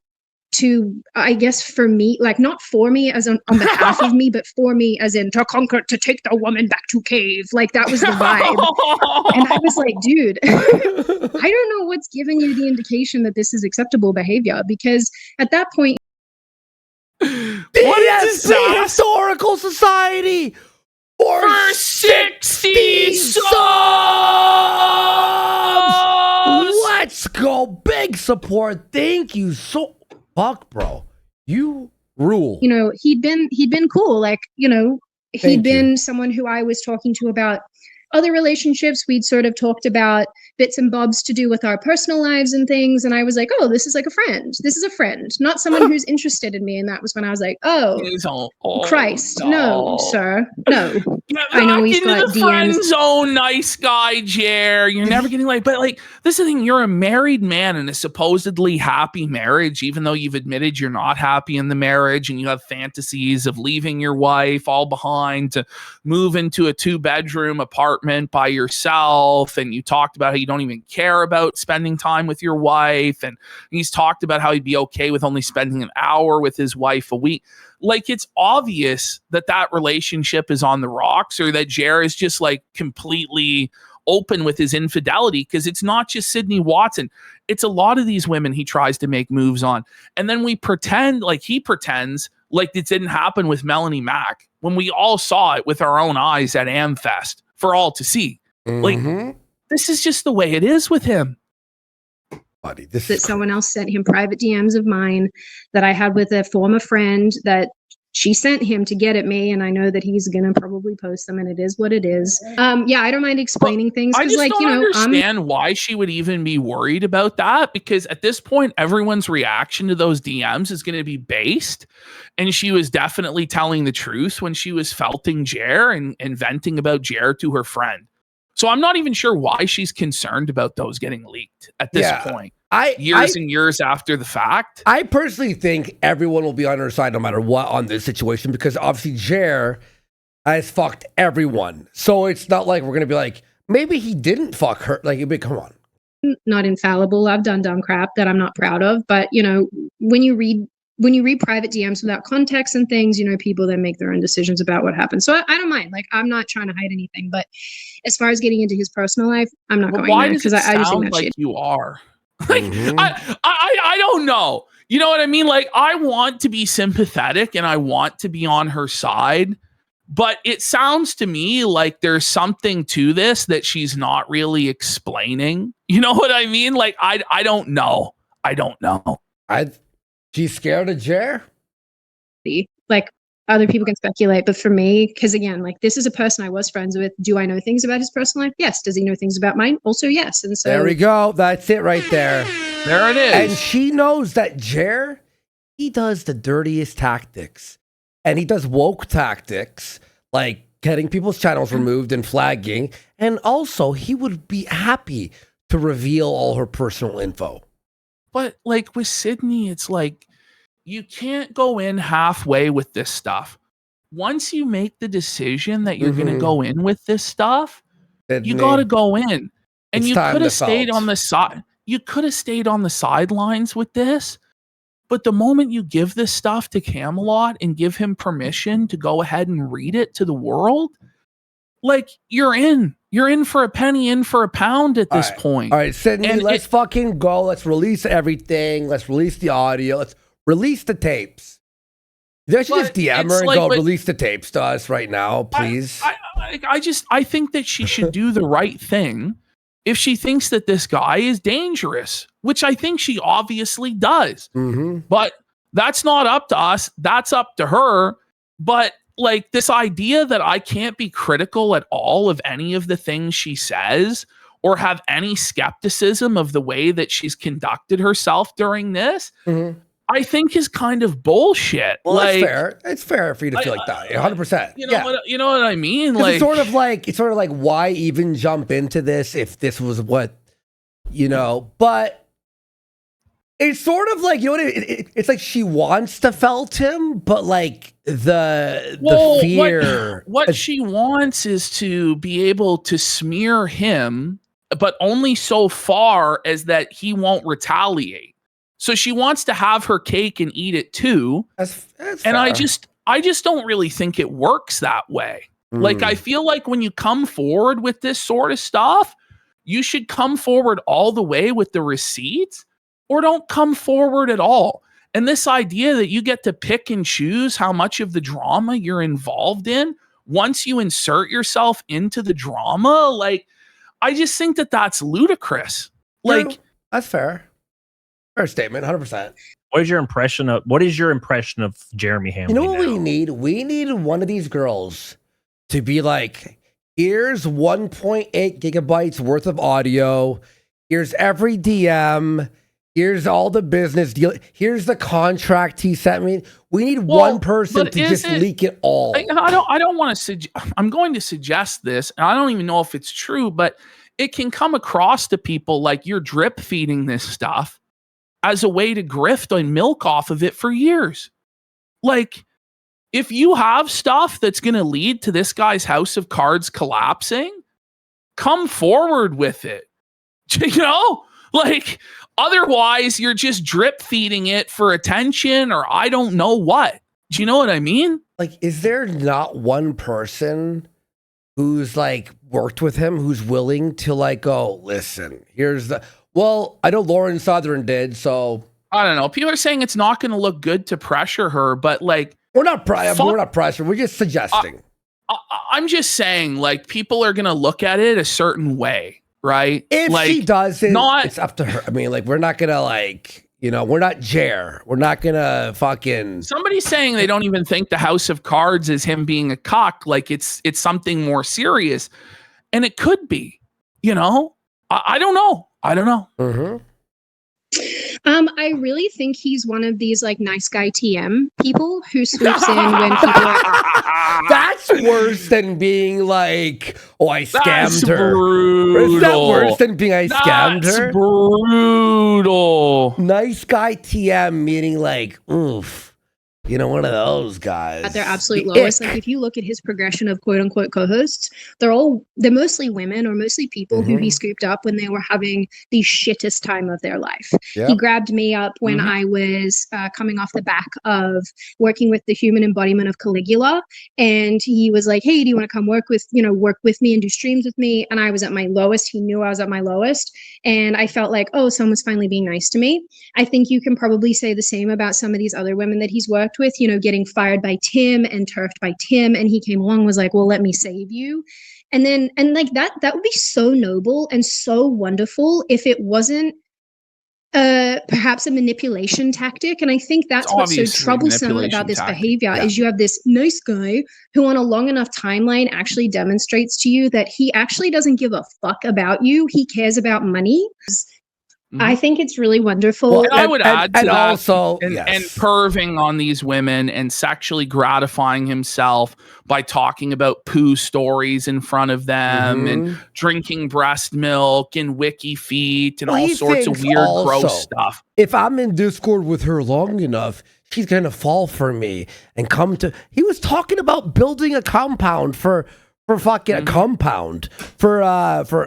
S3: to, I guess, for me, like not for me as on behalf of me, but for me as in to conquer, to take the woman back to cave. Like that was the vibe. And I was like, dude, I don't know what's giving you the indication that this is acceptable behavior, because at that point,
S2: what is the Historical Society for 60 subs? Let's go. Big support. Thank you so fuck, bro. You rule.
S3: You know, he'd been cool. Like, you know, he'd been someone who I was talking to about other relationships. We'd sort of talked about bits and bobs to do with our personal lives and things. And I was like, oh, this is like a friend. This is a friend, not someone who's interested in me. And that was when I was like, oh, Christ, no, sir, no. I know he's got
S1: the friend zone, nice guy, Jer. You're never getting like, but like, this is the thing. You're a married man in a supposedly happy marriage, even though you've admitted you're not happy in the marriage and you have fantasies of leaving your wife all behind to move into a 2-bedroom apartment by yourself. And you talked about how you don't even care about spending time with your wife. And he's talked about how he'd be okay with only spending an hour with his wife a week. Like, it's obvious that that relationship is on the rocks, or that Jer is just like completely open with his infidelity, because it's not just Sydney Watson. It's a lot of these women he tries to make moves on. And then he pretends like it didn't happen with Melanie Mack when we all saw it with our own eyes at Amfest for all to see. Like, this is just the way it is with him.
S2: Buddy,
S3: someone else sent him private DMs of mine that I had with a former friend that she sent him to get at me, and I know that he's gonna probably post them, and it is what it is. Yeah, I don't mind explaining things,
S1: because, like, you know, understand why she would even be worried about that, because at this point, everyone's reaction to those DMs is going to be based, and she was definitely telling the truth when she was felting Jer and venting about Jer to her friend. So I'm not even sure why she's concerned about those getting leaked at this point. Years and years after the fact.
S2: I personally think everyone will be on her side no matter what on this situation, because obviously Jer has fucked everyone. So it's not like we're going to be like, maybe he didn't fuck her. Like, come on.
S3: Not infallible. I've done dumb crap that I'm not proud of. But, you know, when you read private DMs without context and things, you know, people then make their own decisions about what happened. So I don't mind. Like, I'm not trying to hide anything. But as far as getting into his personal life, I'm not going there, because I just think that
S1: like
S3: shit.
S1: You are. Like, I don't know. You know what I mean? Like, I want to be sympathetic and I want to be on her side, but it sounds to me like there's something to this that she's not really explaining. You know what I mean? Like, I don't know.
S2: She's scared of Jer?
S3: Like, other people can speculate, but for me, because again, like, this is a person I was friends with. Do I know things about his personal life? Yes. Does he know things about mine? Also, yes. And so
S2: there we go. That's it right there.
S1: There it is.
S2: And she knows that Jer, he does the dirtiest tactics, and he does woke tactics, like getting people's channels removed and flagging. And also, he would be happy to reveal all her personal info.
S1: But like with Sydney, it's like, you can't go in halfway with this stuff. Once you make the decision that you're going to go in with this stuff, you got to go in. And you could have stayed on the side. You could have stayed on the sidelines with this. But the moment you give this stuff to Camelot and give him permission to go ahead and read it to the world, like, you're in. you're in for a penny, in for a pound at this point.
S2: All right, Sydney, let's fucking go. Let's release everything. Let's release the audio. Let's release the tapes. They should just DM her and go, release the tapes to us right now, please.
S1: I think that she should do the right thing if she thinks that this guy is dangerous, which I think she obviously does. But that's not up to us. That's up to her. But like this idea that I can't be critical at all of any of the things she says or have any skepticism of the way that she's conducted herself during this, I think is kind of bullshit.
S2: Well, like, it's fair. It's fair for you to feel like that. 100%.
S1: You know what I mean?
S2: Like, it's sort of like why even jump into this if this was what, but it's sort of like, it's like she wants to felt him, but like the fear.
S1: What she wants is to be able to smear him, but only so far as that he won't retaliate. So she wants to have her cake and eat it too. That's and fair. I just don't really think it works that way. Like, I feel like when you come forward with this sort of stuff, you should come forward all the way with the receipts or don't come forward at all. And this idea that you get to pick and choose how much of the drama you're involved in once you insert yourself into the drama, like, I just think that that's ludicrous. Like,
S2: that's fair. Fair statement, 100%.
S4: What is your impression of Jeremy Hamlin?
S2: You know what we need? We need one of these girls to be like, here's 1.8 gigabytes worth of audio. Here's every DM. Here's all the business deal. Here's the contract he sent me. We need one person to just leak it all.
S1: I don't want to I'm going to suggest this, and I don't even know if it's true, but it can come across to people like you're drip feeding this stuff as a way to grift and milk off of it for years. Like, if you have stuff that's going to lead to this guy's house of cards collapsing, come forward with it. Like, otherwise you're just drip feeding it for attention or I don't know what. Do you know what I mean?
S2: Like, is there not one person who's like worked with him who's willing to like go, listen, here's the... Well, I know Lauren Southern did, so...
S1: I don't know. People are saying it's not going to look good to pressure her, but like...
S2: We're not pressuring. We're just suggesting.
S1: I'm just saying, like, people are going to look at it a certain way, right?
S2: If
S1: like,
S2: she doesn't, it's up to her. I mean, like, we're not going to, like... we're not Jer. We're not going to fucking...
S1: Somebody's saying they don't even think the House of Cards is him being a cock. Like, it's something more serious. And it could be, I don't know. I don't know.
S3: I really think he's one of these like nice guy TM people who swoops in when people are...
S2: That's worse than being like, oh, I scammed her.
S1: Brutal.
S2: Is that worse than being I scammed her?
S1: That's brutal.
S2: Nice guy TM meaning like, oof. One of those guys.
S3: At their absolute lowest. Like, if you look at his progression of quote unquote co-hosts, they're mostly women or mostly people who he scooped up when they were having the shittest time of their life. Yep. He grabbed me up when I was coming off the back of working with the human embodiment of Caligula. And he was like, hey, do you want to come work with me and do streams with me? And I was at my lowest. He knew I was at my lowest. And I felt like, oh, someone's finally being nice to me. I think you can probably say the same about some of these other women that he's worked with, getting fired by Tim and turfed by Tim. And he came along and was like, well, let me save you. And like that would be so noble and so wonderful if it wasn't perhaps a manipulation tactic. And I think that's what's so troublesome about this behavior is you have this nice guy who on a long enough timeline actually demonstrates to you that he actually doesn't give a fuck about you. He cares about money. I think it's really wonderful.
S1: Well, I would add to that,
S2: also,
S1: and perving on these women and sexually gratifying himself by talking about poo stories in front of them and drinking breast milk and wiki feet and all sorts of weird, gross stuff.
S2: If I'm in Discord with her long enough, she's going to fall for me and come to... He was talking about building a compound for fucking a compound for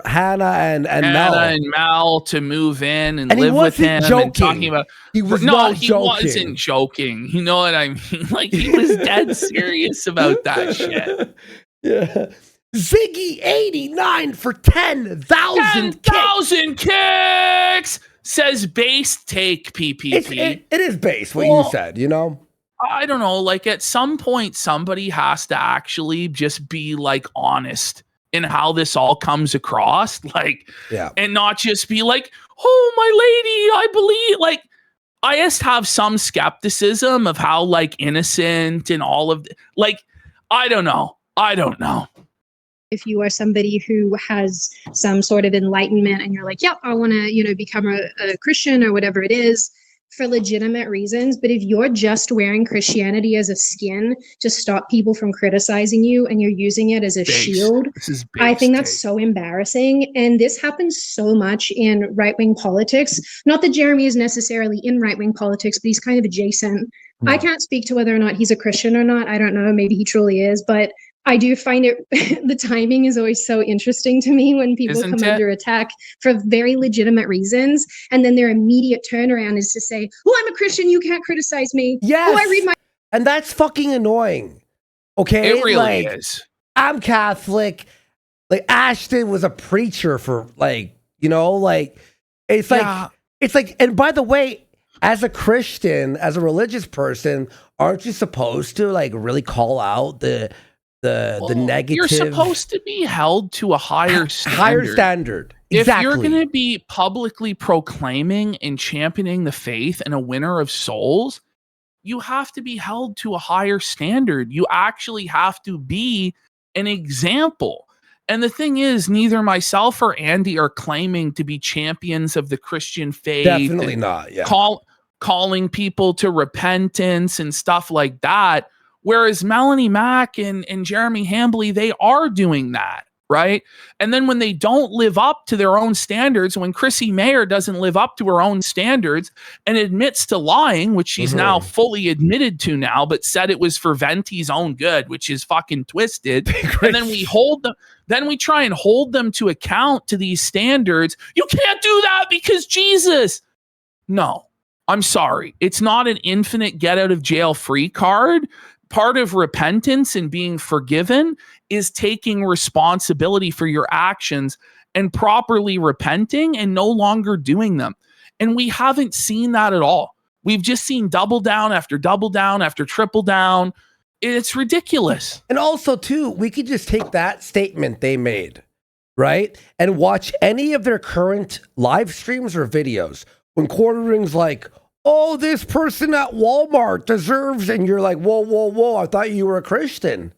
S2: Hannah and Mel.
S1: And Mel to move in and live with him.
S2: Joking.
S1: And talking about
S2: he wasn't
S1: joking. You know what I mean? Like, he was dead serious about that shit.
S2: Yeah. Ziggy 89 for 10,000
S1: kicks. Says base take PPP.
S2: It is base, what you said, you know?
S1: I don't know. Like at some point, somebody has to actually just be like honest in how this all comes across. Like, and not just be like, oh, my lady, I believe. Like, I just have some skepticism of how like innocent and all of like, I don't know.
S3: If you are somebody who has some sort of enlightenment and you're like, yep, I want to, become a Christian or whatever it is for legitimate reasons. But if you're just wearing Christianity as a skin to stop people from criticizing you and you're using it as a shield, I think that's so embarrassing. And this happens so much in right-wing politics. Not that Jeremy is necessarily in right-wing politics, but he's kind of adjacent. No. I can't speak to whether or not he's a Christian or not. I don't know. Maybe he truly is, but I do find it, the timing is always so interesting to me when people come under attack for very legitimate reasons. And then their immediate turnaround is to say, oh, I'm a Christian, you can't criticize me.
S2: Yes.
S3: Oh, I read my...
S2: And that's fucking annoying. Okay?
S1: It really is.
S2: I'm Catholic. Like, Ashton was a preacher for, like, it's like, and by the way, as a Christian, as a religious person, aren't you supposed to, like, really call out the negative?
S1: You're supposed to be held to a higher
S2: standard. Exactly.
S1: If you're going to be publicly proclaiming and championing the faith and a winner of souls, you have to be held to a higher standard. You actually have to be an example. And the thing is, neither myself or Andy are claiming to be champions of the Christian faith.
S2: Definitely not. Yeah.
S1: Calling people to repentance and stuff like that. Whereas Melanie Mack and Jeremy Hambley, they are doing that, right? And then when they don't live up to their own standards, when Chrissy Mayer doesn't live up to her own standards and admits to lying, which she's now fully admitted to now, but said it was for Venti's own good, which is fucking twisted. And then we try and hold them to account to these standards. You can't do that because Jesus. No, I'm sorry. It's not an infinite get out of jail free card. Part of repentance and being forgiven is taking responsibility for your actions and properly repenting and no longer doing them. And we haven't seen that at all. We've just seen double down after triple down. It's ridiculous.
S2: And also, too, we could just take that statement they made, right? And watch any of their current live streams or videos when Quartering's like, oh, this person at Walmart deserves, and you're like, whoa, I thought you were a Christian.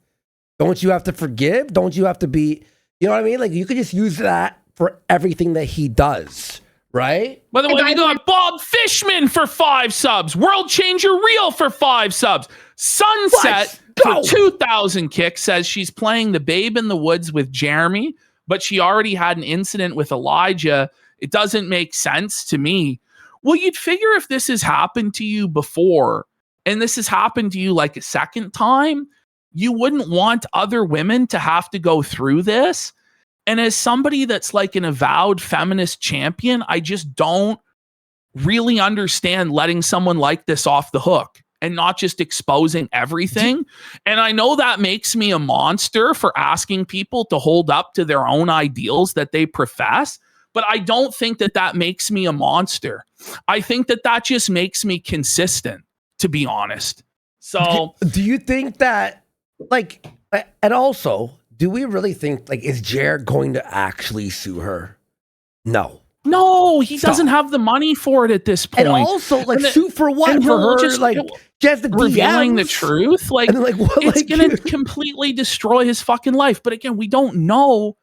S2: Don't you have to forgive? Don't you have to be, you know what I mean? Like, you could just use that for everything that he does, right?
S1: By the way, we got Bob Fishman for 5 subs. World Changer Real for 5 subs. Sunset for 2,000 kicks says she's playing the babe in the woods with Jeremy, but she already had an incident with Elijah. It doesn't make sense to me. Well, you'd figure if this has happened to you before and this has happened to you like a second time, you wouldn't want other women to have to go through this. And as somebody that's like an avowed feminist champion, I just don't really understand letting someone like this off the hook and not just exposing everything. And I know that makes me a monster for asking people to hold up to their own ideals that they profess. But I don't think that makes me a monster. I think that just makes me consistent, to be honest. So
S2: do you think that, like, and also, do we really think, like, is Jared going to actually sue her? No,
S1: he doesn't have the money for it at this point.
S2: And also, like, sue for what? For her, just, like, just the
S1: revealing
S2: DMs?
S1: The truth? Like, it's going to completely destroy his fucking life. But again, we don't know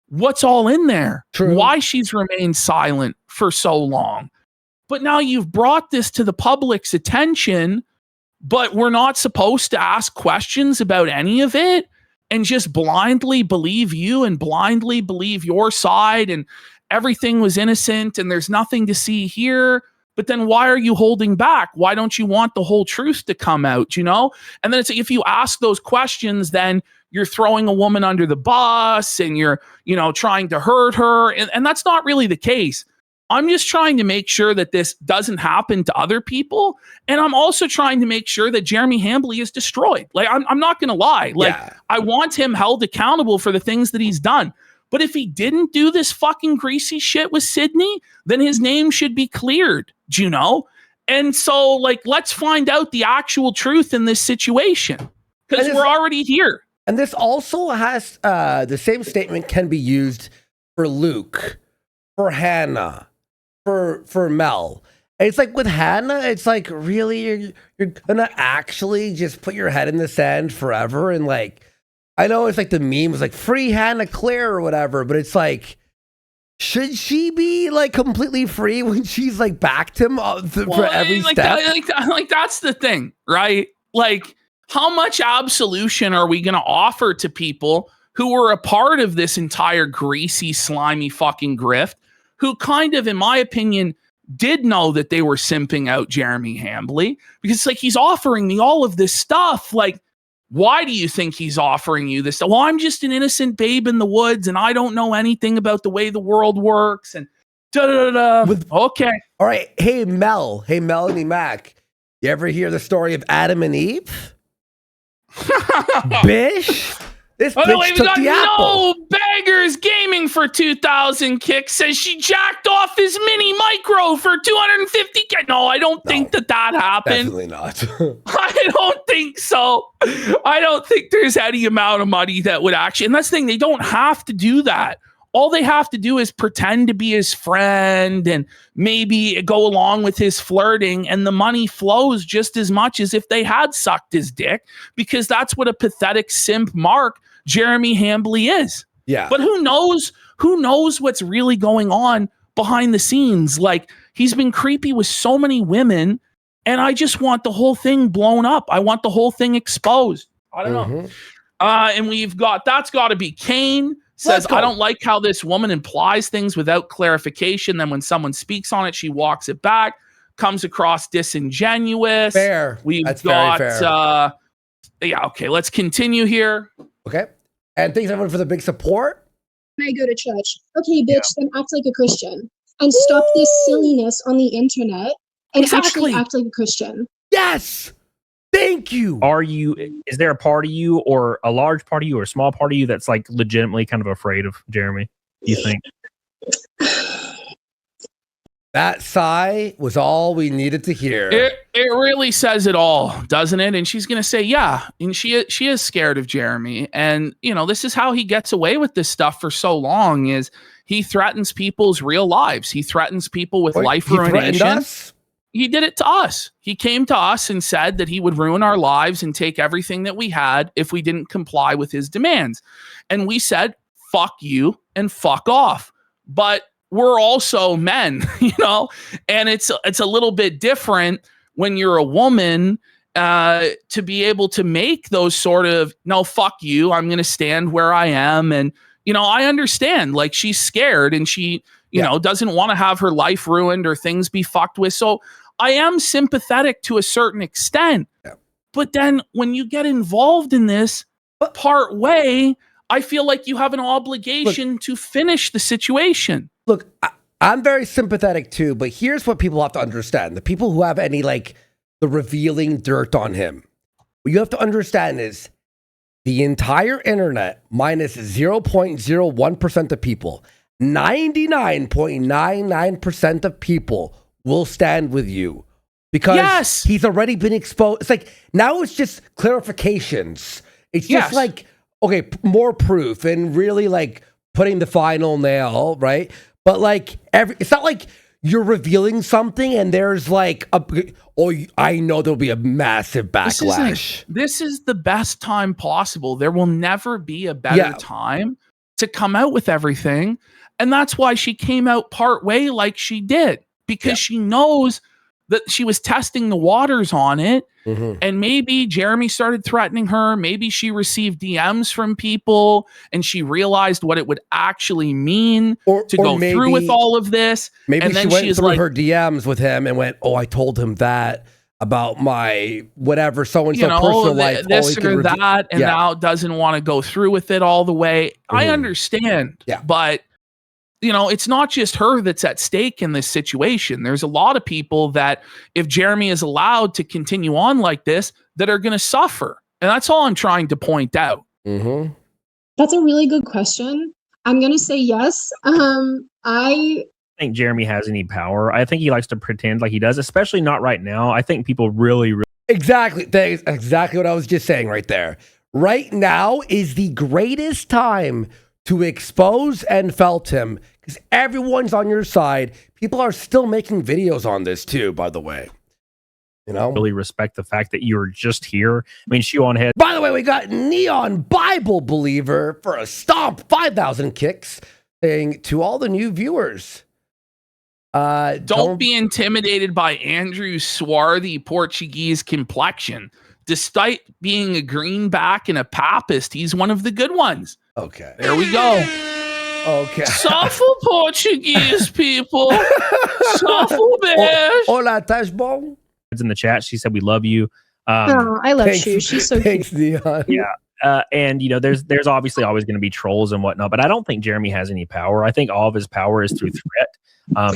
S1: what's all in there. True. Why she's remained silent for so long. But now you've brought this to the public's attention, but we're not supposed to ask questions about any of it and just blindly believe you and blindly believe your side and everything was innocent and there's nothing to see here. But then why are you holding back? Why don't you want the whole truth to come out, And then it's if you ask those questions, then you're throwing a woman under the bus and you're, trying to hurt her. And that's not really the case. I'm just trying to make sure that this doesn't happen to other people. And I'm also trying to make sure that Jeremy Hambley is destroyed. Like, I'm not going to lie. Like, I want him held accountable for the things that he's done. But if he didn't do this fucking greasy shit with Sydney, then his name should be cleared, do you know? And so, like, let's find out the actual truth in this situation, because we're already here.
S2: And this also has, the same statement can be used for Luke, for Hannah, for Mel. And it's like with Hannah, it's like, really, you're gonna actually just put your head in the sand forever? And like, I know it's like the meme was like free Hannah Claire or whatever, but it's like, should she be like completely free when she's like backed him for every step?
S1: Like that's the thing, right? Like, how much absolution are we going to offer to people who were a part of this entire greasy, slimy fucking grift, who kind of, in my opinion, did know that they were simping out Jeremy Hambley? Because it's like, he's offering me all of this stuff. Like, why do you think he's offering you this stuff? Well, I'm just an innocent babe in the woods and I don't know anything about the way the world works and okay.
S2: All right. Hey, Melanie Mac. You ever hear the story of Adam and Eve? Bish? This bitch took the apple.
S1: No Beggars Gaming for 2,000 kicks says she jacked off his mini micro for 250 kicks. No, I don't think that happened.
S2: Definitely not.
S1: I don't think so. I don't think there's any amount of money that would actually, and that's the thing, they don't have to do that. All they have to do is pretend to be his friend and maybe go along with his flirting, and the money flows just as much as if they had sucked his dick, because that's what a pathetic simp mark Jeremy Hambley is.
S2: Yeah.
S1: But who knows what's really going on behind the scenes? Like, he's been creepy with so many women, and I just want the whole thing blown up. I want the whole thing exposed. I don't know. And that's got to be Kane. Says, I don't like how this woman implies things without clarification. Then when someone speaks on it, she walks it back. Comes across disingenuous.
S2: Fair.
S1: That's very fair. Okay, let's continue here.
S2: Okay. And thanks everyone for the big support.
S3: I go to church. Okay, bitch, then act like a Christian. And stop this silliness on the internet and actually act like a Christian.
S2: Yes! Thank you.
S4: Is there a part of you, or a large part of you, or a small part of you that's like legitimately kind of afraid of Jeremy, do you think?
S2: That sigh was all we needed to hear.
S1: It really says it all, doesn't it? And she's going to say, yeah. And she is scared of Jeremy. And, you know, this is how he gets away with this stuff for so long, is he threatens people's real lives. He threatens people with life ruination. He did it to us. He came to us and said that he would ruin our lives and take everything that we had if we didn't comply with his demands. And we said, fuck you and fuck off. But we're also men, you know, and it's a little bit different when you're a woman to be able to make those sort of, no, fuck you, I'm going to stand where I am. And, you know, I understand, like, she's scared and she, you know, doesn't want to have her life ruined or things be fucked with. So I am sympathetic to a certain extent. Yeah. But then when you get involved in this part way, I feel like you have an obligation to finish the situation.
S2: Look, I'm very sympathetic too, but here's what people have to understand. The people who have any, like, the revealing dirt on him, what you have to understand is the entire internet minus 0.01% of people, 99.99% of people will stand with you because he's already been exposed. It's like, now it's just clarifications. It's just like, okay, more proof and really like putting the final nail, right? But like, it's not like you're revealing something and there's like, I know there'll be a massive backlash.
S1: This is the best time possible. There will never be a better time to come out with everything. And that's why she came out part way like she did, because she knows that she was testing the waters on it. And maybe Jeremy started threatening her. Maybe she received DMs from people and she realized what it would actually mean to go through with all of this.
S2: Maybe
S1: and then
S2: she went through her DMs with him and went, oh, I told him that about my whatever so-and-so personal life.
S1: This or that, and now doesn't want to go through with it all the way. I understand, but it's not just her that's at stake in this situation. There's a lot of people that, if Jeremy is allowed to continue on like this, that are going to suffer. And that's all I'm trying to point out.
S2: Mm-hmm.
S3: That's a really good question. I'm going to say yes. I
S4: think Jeremy has any power. I think he likes to pretend like he does, especially not right now. I think people really
S2: Exactly. That's exactly what I was just saying right there. Right now is the greatest time to expose and felt him, because everyone's on your side. People are still making videos on this too, by the way.
S4: Really respect the fact that you're just here. I mean, shoe on head.
S2: By the way, we got Neon Bible Believer for a stomp 5,000 kicks, saying to all the new viewers,
S1: don't be intimidated by Andrew's swarthy Portuguese complexion. Despite being a greenback and a papist, he's one of the good ones.
S2: Okay.
S1: There we go.
S2: Okay.
S1: Suffer Portuguese people. Suffer bears.
S2: Hola, Tashbong.
S4: It's in the chat. She said, we love you.
S3: I love Shu. She's so
S2: thanks,
S3: cute.
S2: Neon.
S4: Yeah. And there's obviously always going to be trolls and whatnot, but I don't think Jeremy has any power. I think all of his power is through threat.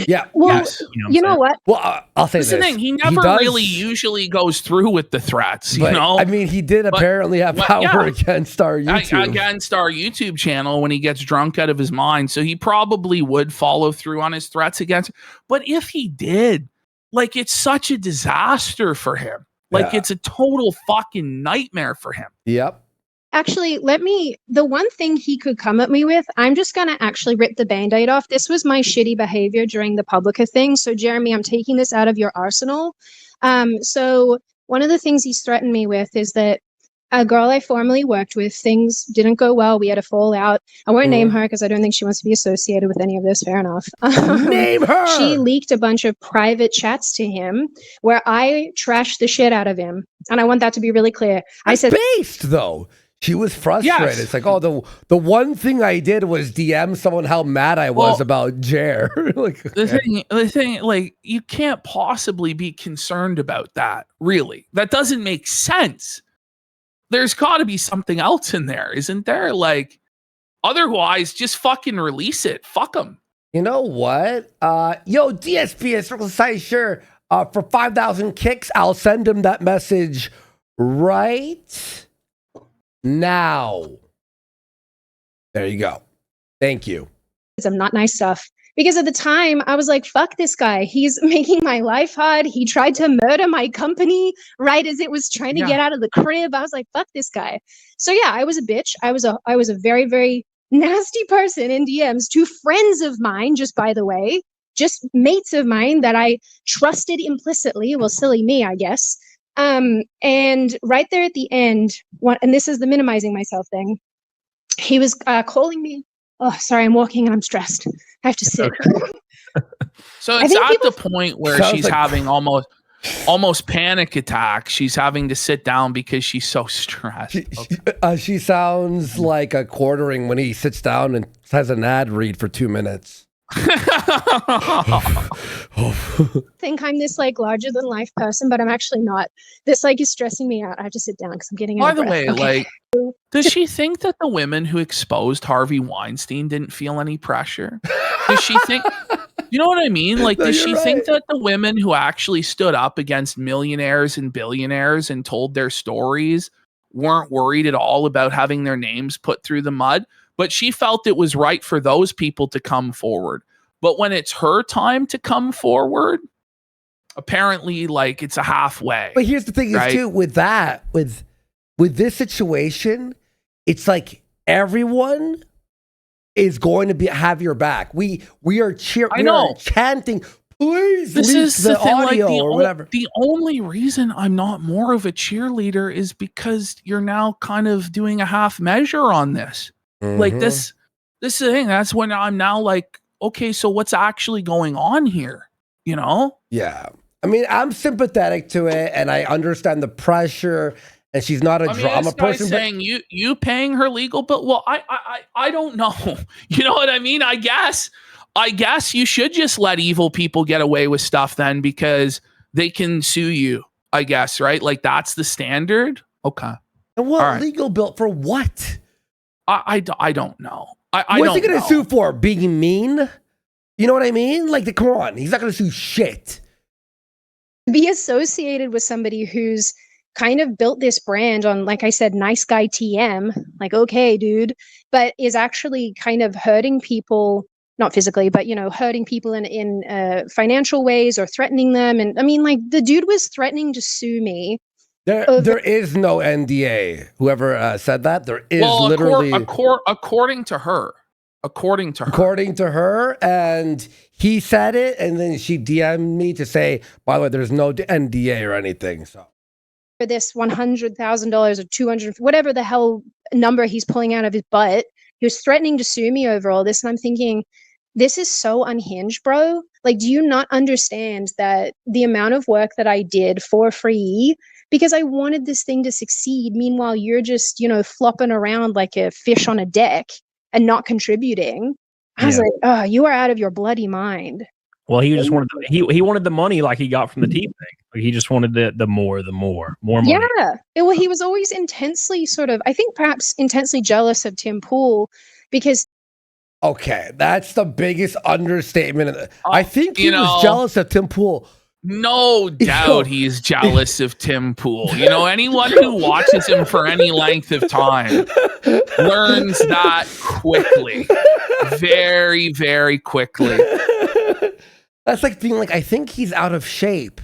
S2: Yeah.
S3: Well,
S2: yes.
S3: you know what?
S2: Well, I'll say
S1: That's
S2: this.
S1: the thing. He never really usually goes through with the threats,
S2: but,
S1: you know?
S2: I mean, he did apparently have power against our YouTube.
S1: Against our YouTube channel when he gets drunk out of his mind. So he probably would follow through on his threats against. But if he did, like, it's such a disaster for him. Like, it's a total fucking nightmare for him.
S2: Yep.
S3: Actually, the one thing he could come at me with, I'm just going to actually rip the Band-Aid off. This was my shitty behavior during the Publica thing. So, Jeremy, I'm taking this out of your arsenal. So one of the things he's threatened me with is that a girl I formerly worked with, things didn't go well. We had a fallout. I won't name her because I don't think she wants to be associated with any of this. Fair enough.
S2: Name her!
S3: She leaked a bunch of private chats to him where I trashed the shit out of him. And I want that to be really clear. I said,
S2: based, though. She was frustrated.
S1: Yes.
S2: It's like, oh, the one thing I did was DM someone how mad I was about Jer. Like,
S1: the thing, like, you can't possibly be concerned about that, really. That doesn't make sense. There's got to be something else in there, isn't there? Like, otherwise, just fucking release it. Fuck them.
S2: You know what? Yo, DSP, Circle Society, sure. For 5,000 kicks, I'll send him that message right now. There you go. Thank you.
S3: some not nice stuff. Because at the time, I was like, fuck this guy. He's making my life hard. He tried to murder my company right as it was trying to get out of the crib. I was like, fuck this guy. So yeah, I was a bitch. I was a very, very nasty person in DMs to friends of mine, just by the way, just mates of mine that I trusted implicitly. Well, silly me, I guess. And right there at the end, and this is the minimizing myself thing, he was calling me. Oh, sorry, I'm walking and I'm stressed. I have to sit.
S1: So it's at the point where she's having almost panic attacks. She's having to sit down because she's so stressed.
S2: She sounds like a quartering when he sits down and has an ad read for 2 minutes.
S3: Think I'm this like larger than life person, but I'm actually not. This like is stressing me out. I have to sit down because I'm getting
S1: By the way, like, does she think that the women who exposed Harvey Weinstein didn't feel any pressure? Does she think, you know what I mean? Like, does she think that the women who actually stood up against millionaires and billionaires and told their stories weren't worried at all about having their names put through the mud? But she felt it was right for those people to come forward. But when it's her time to come forward, apparently, like, it's a halfway.
S2: But here's the thing is too, with that, with this situation, it's like everyone is going to have your back. We are cheering. I know, chanting. Please,
S1: this is the thing,
S2: audio
S1: like,
S2: or whatever.
S1: The only reason I'm not more of a cheerleader is because you're now kind of doing a half measure on this. Like this is the thing. That's when I'm now like, okay, so what's actually going on here? You know?
S2: Yeah. I mean, I'm sympathetic to it, and I understand the pressure. And she's not a drama person.
S1: Saying you paying her legal bill. Well, I don't know. You know what I mean? I guess you should just let evil people get away with stuff then, because they can sue you. I guess, right? Like, that's the standard. Okay.
S2: And what legal bill for what?
S1: I don't know.
S2: What's he going to sue for? Being mean? You know what I mean? Like, come on. He's not going to sue shit.
S3: Be associated with somebody who's kind of built this brand on, like I said, nice guy TM, like, okay, dude, but is actually kind of hurting people, not physically, but, you know, hurting people in financial ways or threatening them. And I mean, like, the dude was threatening to sue me.
S2: There is no NDA. Whoever said that, there is literally...
S1: According to her. According to her, and he said it, and then she DM'd me to say, by the way, there's no NDA or anything. So
S3: for this $100,000 or 200, whatever the hell number he's pulling out of his butt, he was threatening to sue me over all this, and I'm thinking, this is so unhinged, bro. Like, do you not understand that the amount of work that I did for free because I wanted this thing to succeed? Meanwhile, you're just, you know, flopping around like a fish on a deck and not contributing. I was like, oh, you are out of your bloody mind.
S4: Well, he just wanted he wanted the money like he got from the team thing. Like, he just wanted the more money.
S3: Yeah. Well, he was always intensely sort of, I think perhaps intensely jealous of Tim Pool because...
S2: Okay, that's the biggest understatement. I think he was jealous of Tim Pool.
S1: No doubt he's jealous of Tim Pool. You know, anyone who watches him for any length of time learns that quickly. Very, very quickly.
S2: That's like being like, I think he's out of shape.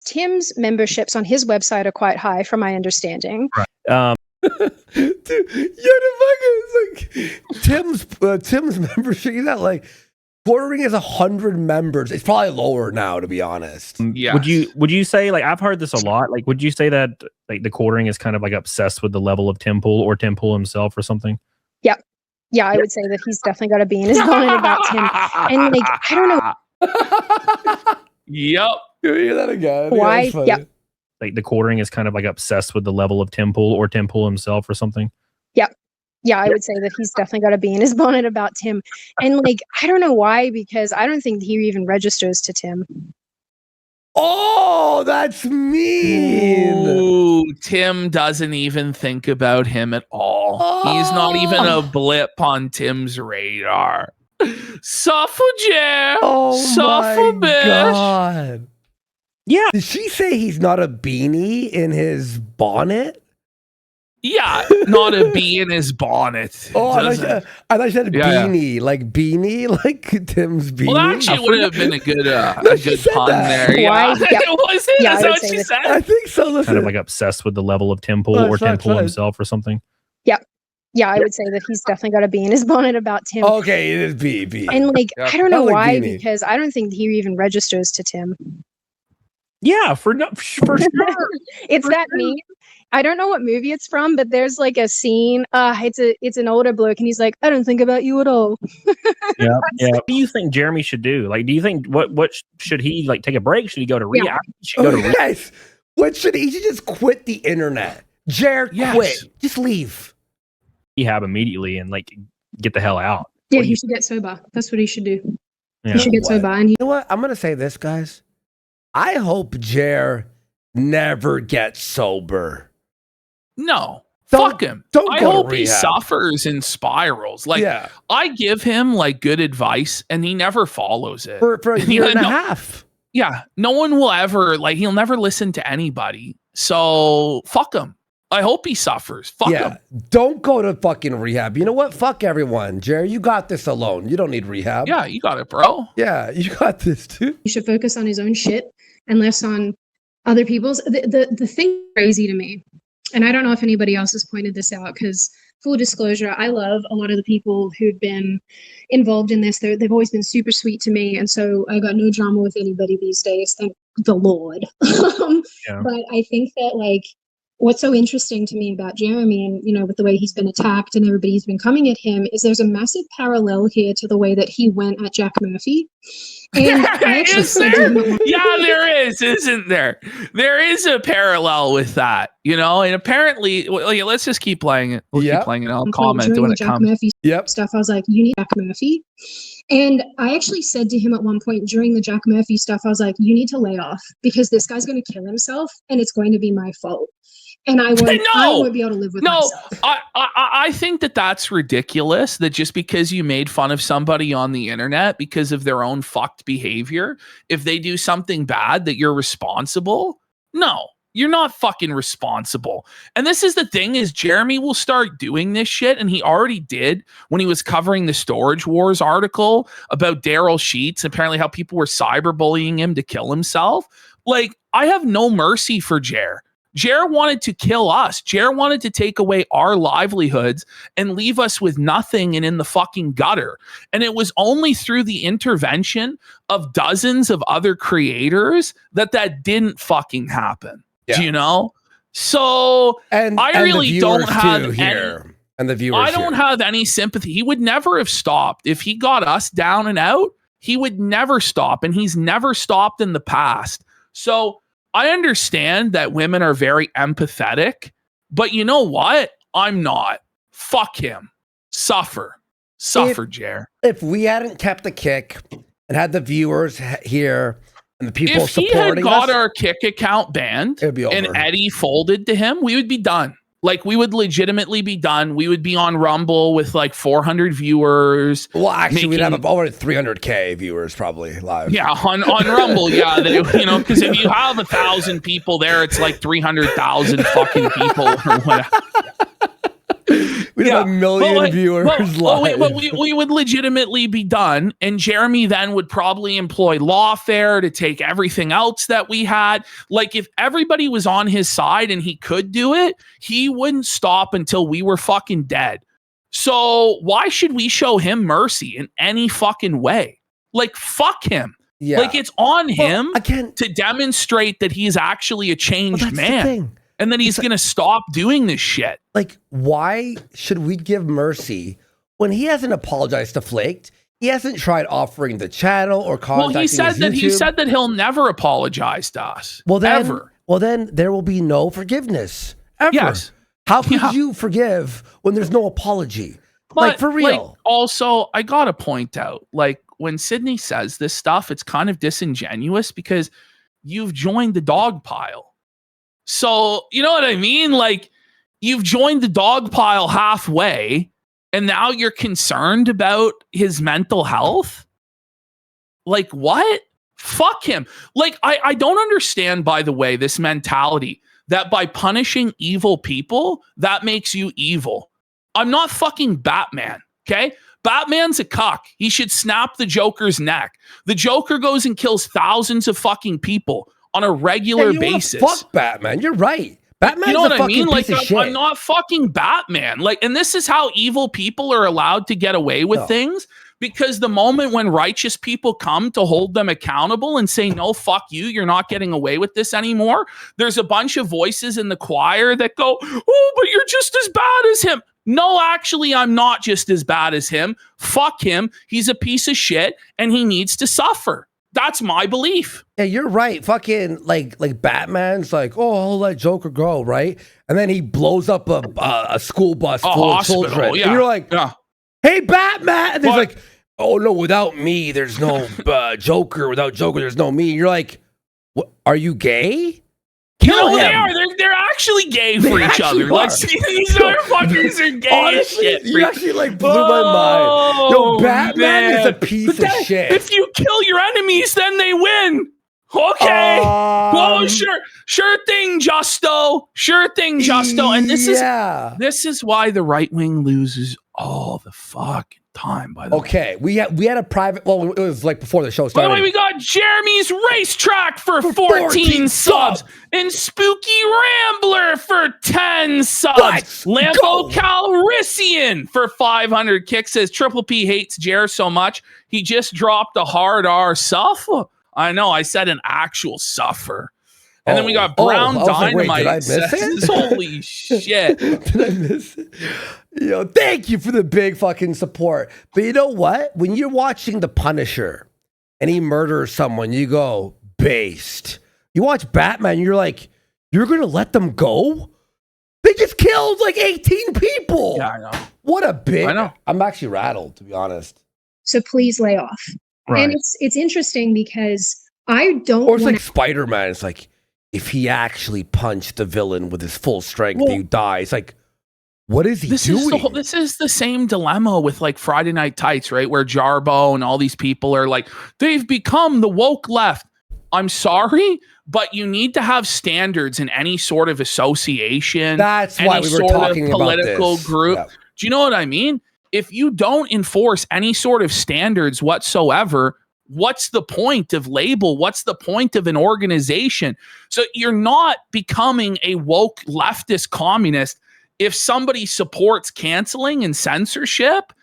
S3: Tim's memberships on his website are quite high, from my understanding.
S2: Right. Dude, you're the fucking, like, Tim's membership, he's not like... Quartering is 100 members. It's probably lower now, to be honest.
S1: Yeah.
S4: Would you say, like, I've heard this a lot. Like, would you say that, like, the Quartering is kind of like obsessed with the level of Tim Pool or Tim Pool himself or something?
S3: Yeah. Yeah, I would say that he's definitely got a bee in his bonnet about Tim. And, like, I don't know.
S1: Yep.
S2: You hear that again?
S3: Why? Yeah.
S4: Like, the Quartering is kind of like obsessed with the level of Tim Pool or Tim Pool himself or something?
S3: Yeah. Yeah, I would say that he's definitely got a bee in his bonnet about Tim. And, like, I don't know why, because I don't think he even registers to Tim.
S2: Oh, that's mean.
S1: Ooh, Tim doesn't even think about him at all. Oh. He's not even a blip on Tim's radar. Suffer,
S2: oh my God. Yeah. Did she say he's not a beanie in his bonnet?
S1: Yeah, not a bee in his bonnet.
S2: Oh, I thought you said beanie, like beanie, like Tim's beanie.
S1: Well, actually, it would have been a good pun there. Yeah, was it?
S3: Yeah,
S1: is that what she said?
S2: I think so. Listen.
S4: Kind of like obsessed with the level of Tim Pool or Tim Pool himself or something.
S3: Yeah, yeah, I would say that he's definitely got a bee in his bonnet about Tim.
S2: Okay, it is B.
S3: And, like, I don't know why, because I don't think he even registers to Tim.
S4: Yeah, for sure.
S3: It's that meme. I don't know what movie it's from, but there's like a scene. It's an older bloke, and he's like, "I don't think about you at all."
S4: Yeah. What do you think Jeremy should do? Like, do you think what should he, like, take a break? Should he go to rehab?
S2: Yeah. Should go to rehab? Yes. What should he should just quit the internet? Quit. Just leave.
S4: Rehab immediately and, like, get the hell out.
S3: Yeah, he should get sober. That's what he should do. Yeah. He should get sober. And
S2: you know what? I'm gonna say this, guys. I hope Jer never gets sober.
S1: No, fuck him. I hope he suffers and spirals. Like, I give him, like, good advice, and he never follows it
S2: for a year and a half.
S1: Yeah, no one will ever, like, he'll never listen to anybody. So fuck him. I hope he suffers. Fuck him.
S2: Don't go to fucking rehab. You know what? Fuck everyone, Jerry. You got this alone. You don't need rehab.
S1: Yeah, you got it, bro.
S2: Yeah, you got this, too.
S3: He should focus on his own shit and less on other people's. The thing crazy to me. And I don't know if anybody else has pointed this out, because full disclosure, I love a lot of the people who've been involved in this. They've always been super sweet to me. And so I got no drama with anybody these days. Thank the Lord. But I think that, like, what's so interesting to me about Jeremy and, you know, with the way he's been attacked and everybody's been coming at him is there's a massive parallel here to the way that he went at Jack Murphy. And I actually said to him,
S1: yeah, there is, isn't there? There is a parallel with that, you know, and apparently, let's just keep playing it. We'll keep playing it. I'll comment when it
S3: Jack
S1: comes.
S3: Murphy stuff. I was like, you need Jack Murphy. And I actually said to him at one point during the Jack Murphy stuff, I was like, you need to lay off because this guy's going to kill himself and it's going to be my fault. And I won't be able to live with myself.
S1: I think that's ridiculous, that just because you made fun of somebody on the internet because of their own fucked behavior, if they do something bad, that you're responsible. No, you're not fucking responsible. And this is the thing, is Jeremy will start doing this shit, and he already did when he was covering the Storage Wars article about Daryl Sheets, apparently how people were cyberbullying him to kill himself. Like, I have no mercy for Jer. Jer wanted to kill us. Jer wanted to take away our livelihoods and leave us with nothing and in the fucking gutter. And it was only through the intervention of dozens of other creators that didn't fucking happen. Yeah. Do you know? So I really don't have
S2: here. And the viewers,
S1: I don't have any sympathy. He would never have stopped. If he got us down and out, he would never stop. And he's never stopped in the past. So I understand that women are very empathetic, but you know what? I'm not. Fuck him. Suffer, Jer.
S2: If we hadn't kept the kick and had the viewers here and the people
S1: if
S2: supporting us,
S1: he had got our kick account banned and Eddie folded to him, we would be done. Like, we would legitimately be done. We would be on Rumble with like 400 viewers.
S2: Well, actually, we'd have over 300K viewers probably live.
S1: Yeah, on Rumble, yeah. Because if you have 1,000 people there, it's like 300,000 fucking people or whatever.
S2: We'd have 1 million viewers live.
S1: We would legitimately be done, and Jeremy then would probably employ lawfare to take everything else that we had. Like, if everybody was on his side and he could do it, he wouldn't stop until we were fucking dead. So why should we show him mercy in any fucking way? Like, fuck him. Yeah. Like, it's on him to demonstrate that he's actually a changed man. And then he's going to stop doing this shit.
S2: Like, why should we give mercy when he hasn't apologized to Flaked? He hasn't tried offering the channel or contacting
S1: he said that he'll never apologize to us. Ever.
S2: Well, then there will be no forgiveness. Ever.
S1: Yes.
S2: How could you forgive when there's no apology?
S1: But,
S2: like, for real.
S1: Like, also, I got to point out, like, when Sydney says this stuff, it's kind of disingenuous because you've joined the dog pile. So, you know what I mean? Like, you've joined the dog pile halfway, and now you're concerned about his mental health? Like, what? Fuck him. Like, I don't understand, by the way, this mentality that by punishing evil people, that makes you evil. I'm not fucking Batman, okay? Batman's a cuck. He should snap the Joker's neck. The Joker goes and kills thousands of fucking people on a regular basis.
S2: Fuck Batman. You're right. Batman's,
S1: you know what
S2: I mean?
S1: Like, I'm not fucking Batman. Like, and this is how evil people are allowed to get away with things, because the moment when righteous people come to hold them accountable and say, no, fuck you, you're not getting away with this anymore, there's a bunch of voices in the choir that go, oh, but you're just as bad as him. No, actually, I'm not just as bad as him. Fuck him. He's a piece of shit, and he needs to suffer. That's my belief.
S2: Yeah, you're right. Fucking like Batman's like, oh, I'll let Joker go, right? And then he blows up a school bus full of children.
S1: Yeah.
S2: And you're like, hey, Batman. And he's like, oh no, without me, there's no Joker. Without Joker, there's no me. And you're like, what? Are you gay? Kill him.
S1: They are. They're actually gay for each other. Like, these motherfuckers are gay.
S2: Honestly,
S1: as shit.
S2: You actually like blew my mind. Yo, Batman is a piece of shit.
S1: If you kill your enemies, then they win. Okay. Oh, sure thing, Justo. Sure thing, Justo. And this is why the right wing loses all the fucking time, by the way.
S2: Okay, we had a private, well, it was like before the show started.
S1: By the way, we got Jeremy's Racetrack for 14 subs and Spooky Rambler for 10 subs. Lampo Calrissian for 500 kicks says Triple P hates Jer so much he just dropped a hard R suffer. I know, I said an actual suffer. And then we got Brown Dynamite.
S2: Like, did I miss it?
S1: Holy shit.
S2: Did I miss it? Yo, thank you for the big fucking support. But you know what? When you're watching The Punisher and he murders someone, you go, based. You watch Batman, you're like, you're going to let them go? They just killed like 18 people.
S1: Yeah, I know.
S2: What a big...
S1: I know.
S2: I'm actually rattled, to be honest.
S3: So please lay off. Right. And it's interesting because I don't...
S2: Or it's like Spider-Man. It's like, if he actually punched the villain with his full strength, he dies. Like, what is he doing?
S1: This is the same dilemma with like Friday Night Tights, right? Where Jarbo and all these people are like, they've become the woke left. I'm sorry, but you need to have standards in any sort of association.
S2: That's why we were talking about
S1: political
S2: this.
S1: group.
S2: Yeah.
S1: Do you know what I mean? If you don't enforce any sort of standards whatsoever, what's the point of label? What's the point of an organization? So you're not becoming a woke leftist communist if somebody supports canceling and censorship,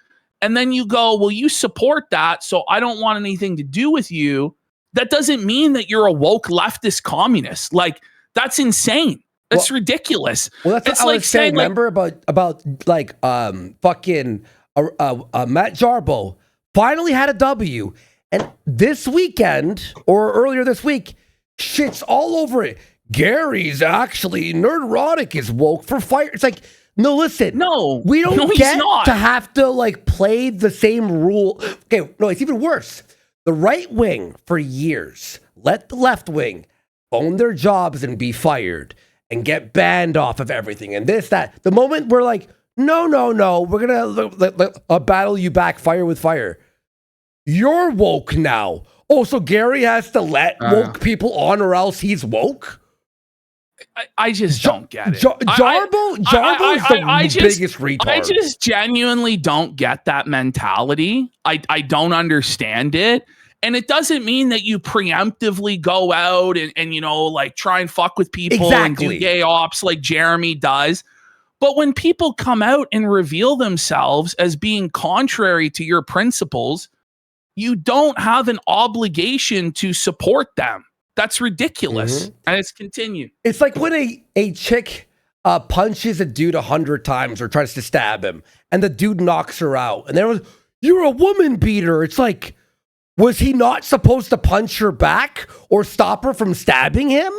S1: and then you go, well, you support that, so I don't want anything to do with you. That doesn't mean that you're a woke leftist communist. Like, that's insane. That's ridiculous.
S2: Well, that's what I was saying. Remember about like fucking Matt Jarbo finally had a W, and this weekend or earlier this week, shit's all over it. Gary's actually Nerderotic is woke for fire. It's like, no, listen.
S1: No,
S2: we don't get to have to like play the same rule. Okay, no, it's even worse. The right wing for years let the left wing own their jobs and be fired and get banned off of everything and this, that. The moment we're like, no, we're gonna battle you back fire with fire. You're woke now. Oh, so Gary has to let woke people on or else he's woke?
S1: I just don't get it.
S2: Jarbo's the biggest retard.
S1: I just genuinely don't get that mentality. I don't understand it. And it doesn't mean that you preemptively go out and you know, like try and fuck with people and do gay ops like Jeremy does. But when people come out and reveal themselves as being contrary to your principles, you don't have an obligation to support them. That's ridiculous. Mm-hmm. And it's continued.
S2: It's like when a chick punches a dude 100 times or tries to stab him, and the dude knocks her out. And there was, you're a woman beater. It's like, was he not supposed to punch her back or stop her from stabbing him?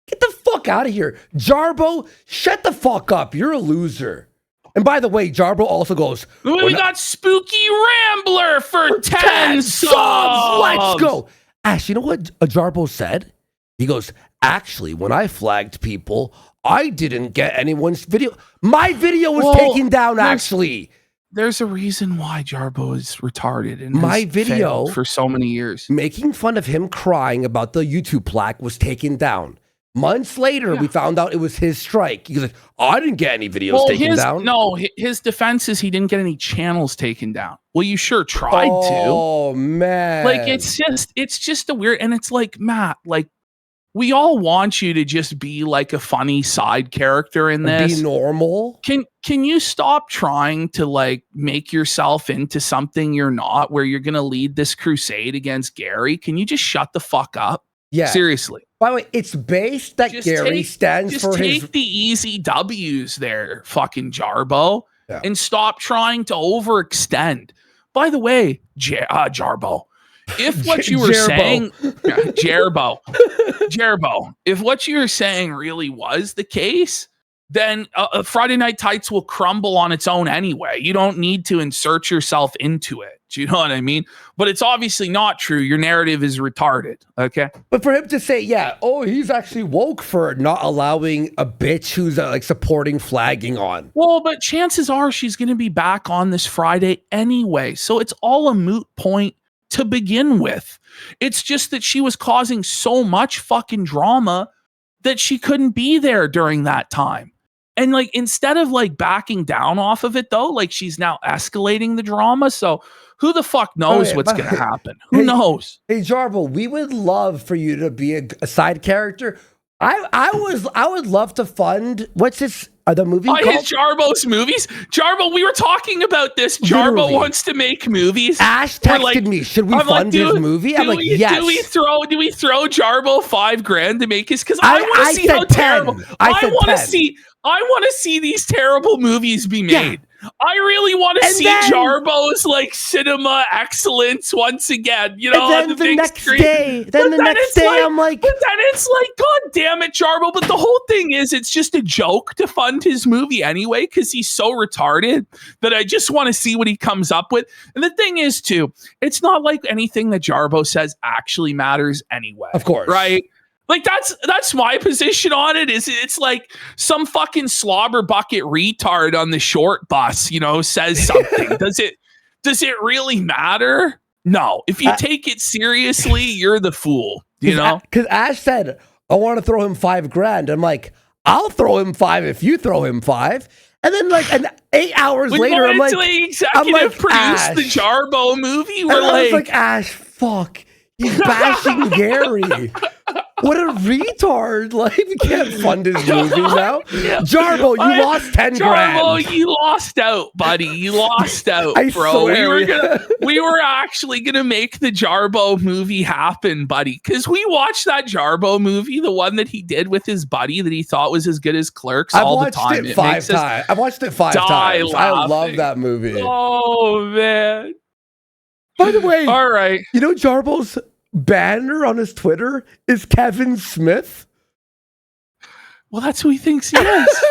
S2: Get the fuck out of here. Jarbo, shut the fuck up. You're a loser. And by the way, Jarbo also goes,
S1: we got Spooky Rambler for 10 subs.
S2: Let's go. Ash, you know what Jarbo said? He goes, actually, when I flagged people, I didn't get anyone's video. My video was taken down, actually.
S1: There's a reason why Jarbo is retarded and
S2: my video
S1: for so many years.
S2: Making fun of him crying about the YouTube plaque was taken down. Months later, we found out it was his strike. He's like, I didn't get any videos taken down.
S1: No, his defense is he didn't get any channels taken down. Well, you sure tried to.
S2: Oh, man.
S1: Like, it's just a weird, and it's like, Matt, like, we all want you to just be like a funny side character in this.
S2: Be normal.
S1: Can you stop trying to like make yourself into something you're not, where you're going to lead this crusade against Gary? Can you just shut the fuck up?
S2: Yeah.
S1: Seriously.
S2: By the way, it's based that Gary stands for his...
S1: Just take the easy W's there, fucking Jarbo, and stop trying to overextend. By the way, Jarbo, if what you were saying... Jarbo, if what you were saying really was the case, then Friday Night Tights will crumble on its own anyway. You don't need to insert yourself into it. Do you know what I mean? But it's obviously not true. Your narrative is retarded, okay?
S2: But for him to say, he's actually woke for not allowing a bitch who's like supporting flagging on.
S1: Well, but chances are she's going to be back on this Friday anyway. So it's all a moot point to begin with. It's just that she was causing so much fucking drama that she couldn't be there during that time. And like, instead of like backing down off of it though, like she's now escalating the drama. So who the fuck knows what's going to happen? Who knows?
S2: Hey, Jarbo, we would love for you to be a side character. I would love to fund, what's this, the movie called?
S1: His Jarbo's movies? Jarbo, we were talking about this. Jarbo wants to make movies.
S2: Ash texted me, should we fund his movie? I'm like, yes.
S1: Do we throw Jarbo $5,000 to make his? Because I want to see how terrible. I want to see these terrible movies be made. I really want to see Jarbo's like cinema excellence once again. You know,
S2: and then the next day, I'm like,
S1: but then it's like, God damn it, Jarbo. But the whole thing is, it's just a joke to fund his movie anyway, because he's so retarded that I just want to see what he comes up with. And the thing is, too, it's not like anything that Jarbo says actually matters anyway.
S2: Of course,
S1: right? Like that's my position on it. Is it's like some fucking slobber bucket retard on the short bus, says something. Does it really matter? No. If you take it seriously, you're the fool.
S2: Because Ash said, "I want to throw him $5,000." I'm like, "I'll throw him 5 if you throw him 5." And then, like, 8 hours later, I'm like,
S1: executive produce the Jarbo movie.
S2: I was like, Ash, fuck. He's bashing Gary. What a retard. Like, we can't fund his movie now. Jarbo, you lost 10 grand.
S1: Jarbo, you lost out, buddy. You lost out, bro. We were actually going to make the Jarbo movie happen, buddy. Because we watched that Jarbo movie, the one that he did with his buddy that he thought was as good as Clerks all the time.
S2: I've watched it 5 times. I love that movie.
S1: Oh, man.
S2: By the way,
S1: all right.
S2: Jarbo's banner on his Twitter is Kevin Smith.
S1: Well, that's who he thinks he is.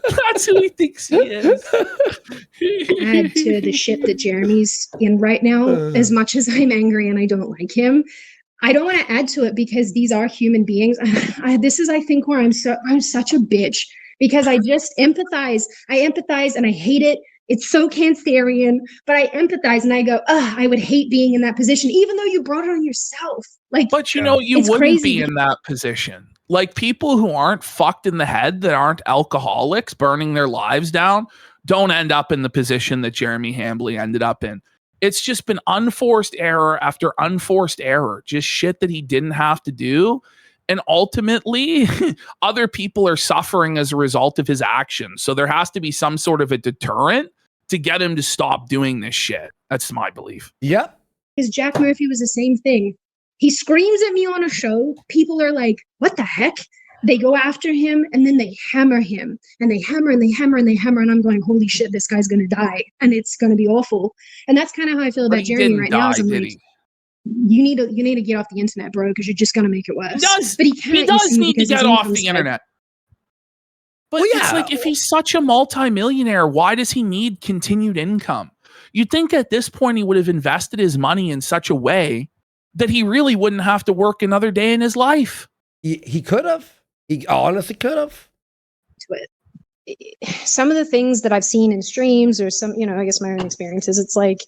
S1: That's who he thinks he is.
S3: Add to the shit that Jeremy's in right now, as much as I'm angry and I don't like him, I don't want to add to it because these are human beings. This is, I think, where I'm such a bitch because I just empathize. I empathize and I hate it. It's so Cancerian, but I empathize and I go, I would hate being in that position, even though you brought it on yourself.
S1: But you wouldn't be in that position. Like people who aren't fucked in the head, that aren't alcoholics, burning their lives down, don't end up in the position that Jeremy Hambly ended up in. It's just been unforced error after unforced error, just shit that he didn't have to do. And ultimately, other people are suffering as a result of his actions. So there has to be some sort of a deterrent to get him to stop doing this shit. That's my belief.
S2: Yep.
S3: Because Jack Murphy was the same thing. He screams at me on a show. People are like, what the heck? They go after him and then they hammer him. And they hammer and they hammer and they hammer. And I'm going, holy shit, this guy's going to die. And it's going to be awful. And that's kind of how I feel about Jeremy right now. I'm like, you need to get off the internet, bro, because you're just going to make it worse.
S1: He does need to get off the internet. But it's like, if he's such a multimillionaire, why does he need continued income? You'd think at this point he would have invested his money in such a way that he really wouldn't have to work another day in his life.
S2: He could have. He honestly could have.
S3: Some of the things that I've seen in streams or some, I guess my own experiences, it's like,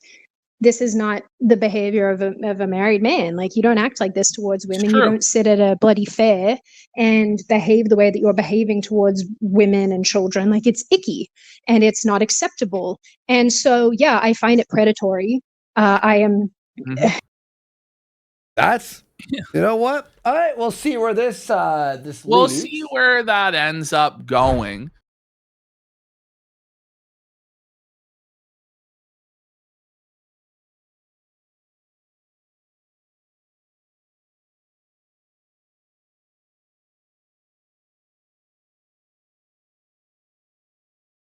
S3: this is not the behavior of a married man. Like, you don't act like this towards women. You don't sit at a bloody fair and behave the way that you're behaving towards women and children. Like, it's icky and it's not acceptable. And so, yeah, I find it predatory. I am.
S2: That's, you know what? All right, we'll see where this leads.
S1: We'll see where that ends up going.